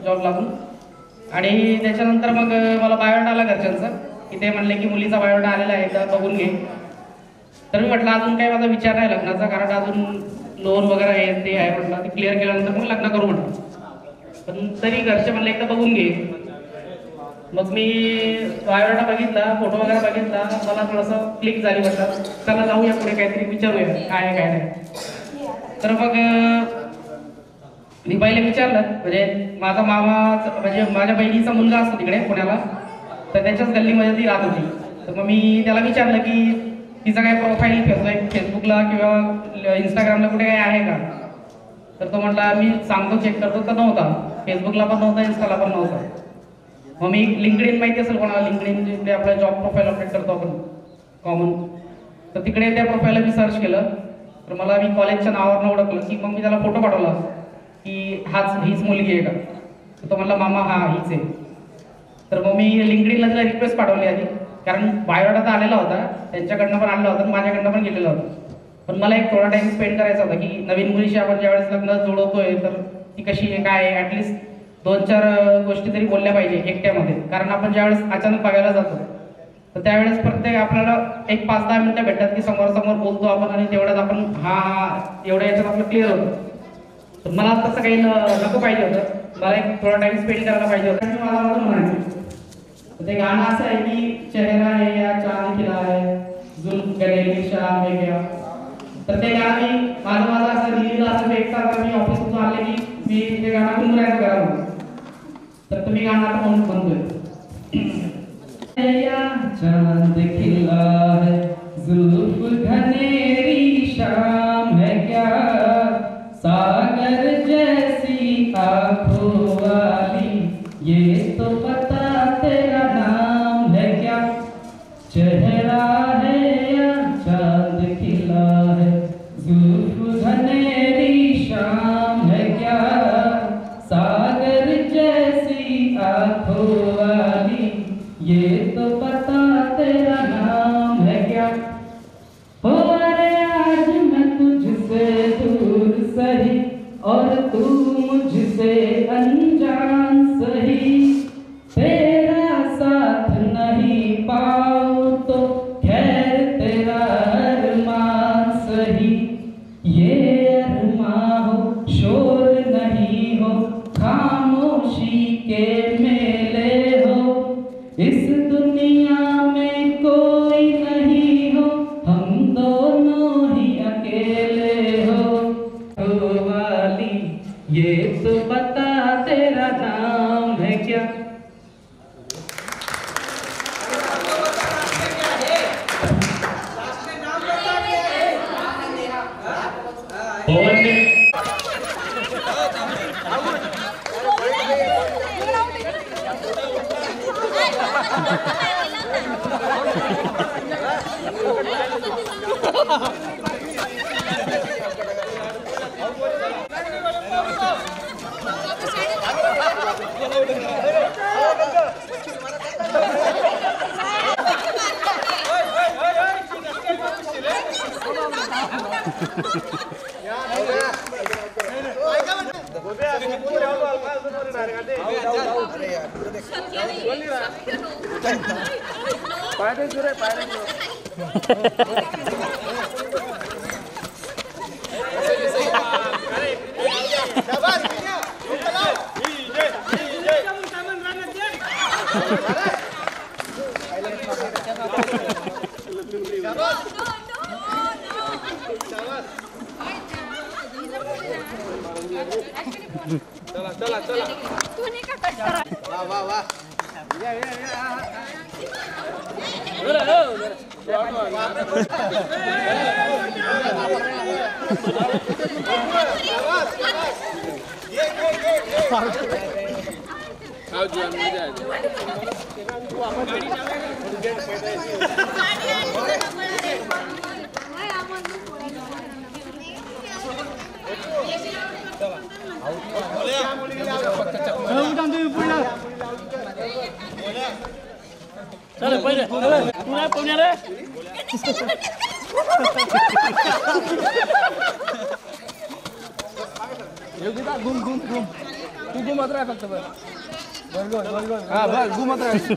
जॉब लागून आणि त्याच्यानंतर मग मला बायोडाटा आला घरच्यांचा की ते म्हणले की मुलीचा बायोडाटा आलेला आहे तर बघून घे. तर मी म्हटलं अजून काही माझा विचार नाही लग्नाचा, कारण अजून लोन वगैरे आहे ते आहे म्हटलं, ते क्लिअर केल्यानंतर मग लग्न करू म्हटलं. पण तरी घरचे म्हणले एकदा बघून घे. मग मी बायोडाटा बघितला, फोटो वगैरे बघितला, मला थोडंसं क्लिक झाली, म्हटलं चला जाऊया पुढे काहीतरी विचारूया काय आहे काय नाही. तर मग मी पहिले विचारलं, म्हणजे माझा मामा म्हणजे माझ्या बहिणीचा मुलगा असतो तिकडे पुण्याला, तर त्याच्याच गल्लीमध्ये ती राहत होती. तर मग मी त्याला विचारलं की तिचं काय प्रोफाईल फेसबुकला किंवा इंस्टाग्रामला कुठे काय आहे का. तर तो म्हटला मी सांगतो चेक करतो, तर नव्हता. फेसबुकला पण नव्हता, इंस्टाला पण नव्हता. मग मी लिंक्डइन माहिती असेल कोणाला, लिंक्डइन जिकडे आपलं जॉब प्रोफाईल अपडेट करतो आपण कॉमन, तर तिकडे त्या प्रोफाईलला मी सर्च केलं. तर मला मी कॉलेजच्या नावावरनं ओळखलं की मग मी त्याला फोटो पाठवला की हीच मुलगी आहे का. तर तो म्हणला मामा हा हीच आहे. तर मग मी लिंक्डइनला त्याला रिक्वेस्ट पाठवली आधी, कारण बायोडाटा आलेला होता, त्यांच्याकडनं पण आलेला होता आणि माझ्याकडनं पण गेलेला होता. पण मला एक थोडा टाइम स्पेंड करायचा होता की नवीन मुलीशी आपण ज्यावेळेस लग्न जोडवतोय तर ती कशी आहे काय आहे, ऍटलिस्ट 2-4 गोष्टी तरी बोलल्या पाहिजे एकट्यामध्ये. कारण आपण ज्यावेळेस अचानक बघायला जातो तर त्यावेळेस प्रत्येक आपल्याला एक 5-10 मिनिटं भेटतात की समोर बोलतो आपण आणि तेवढ्यात आपण हा एवढ्या याच्यात आपलं क्लिअर होतं. तर मला तसं काही नको पाहिजे होतं, मला एक थोडा टाइम स्पेंड करायला पाहिजे होता. मला म्हणायचं ते गाणं असं आहे की चेहरा है या चांद खिला है जुल्फ गले में शाम है क्या. तर ते गाणं माझं असं लिहिलेलं असं एक तास मी ऑफिसमधून आले की मी ते गाणं गुणगुणायचं करावं. तर तुम्ही गाणं आता म्हणतोय या चांद खिला है जुल्फ घनेरी शाम है क्या सागर जैसी आंखों वाली ये तो बता तेरा नाम है क्या. चेहरा है या चांद खिला है जुल्फ घनेरी शाम है क्या सागर जैसी आंखों वाली ये तो बता तेरा नाम है क्या. हो अरे आज मैं तुझसे दूर सही और तू मुझसे अनजान सही तेरा साथ नहीं पाऊं तो खैर तेरा अरमान सही. ये अरमान हो शोर नहीं हो खामोशी के मेले हो इस दुनिया में कोई नहीं हो हम दोनों ही अकेले हो. ओ वाली ये तो बता तेरा नाम है क्या. घुम तू घुम मात्र फक्त बस. हा बस घुम मात्र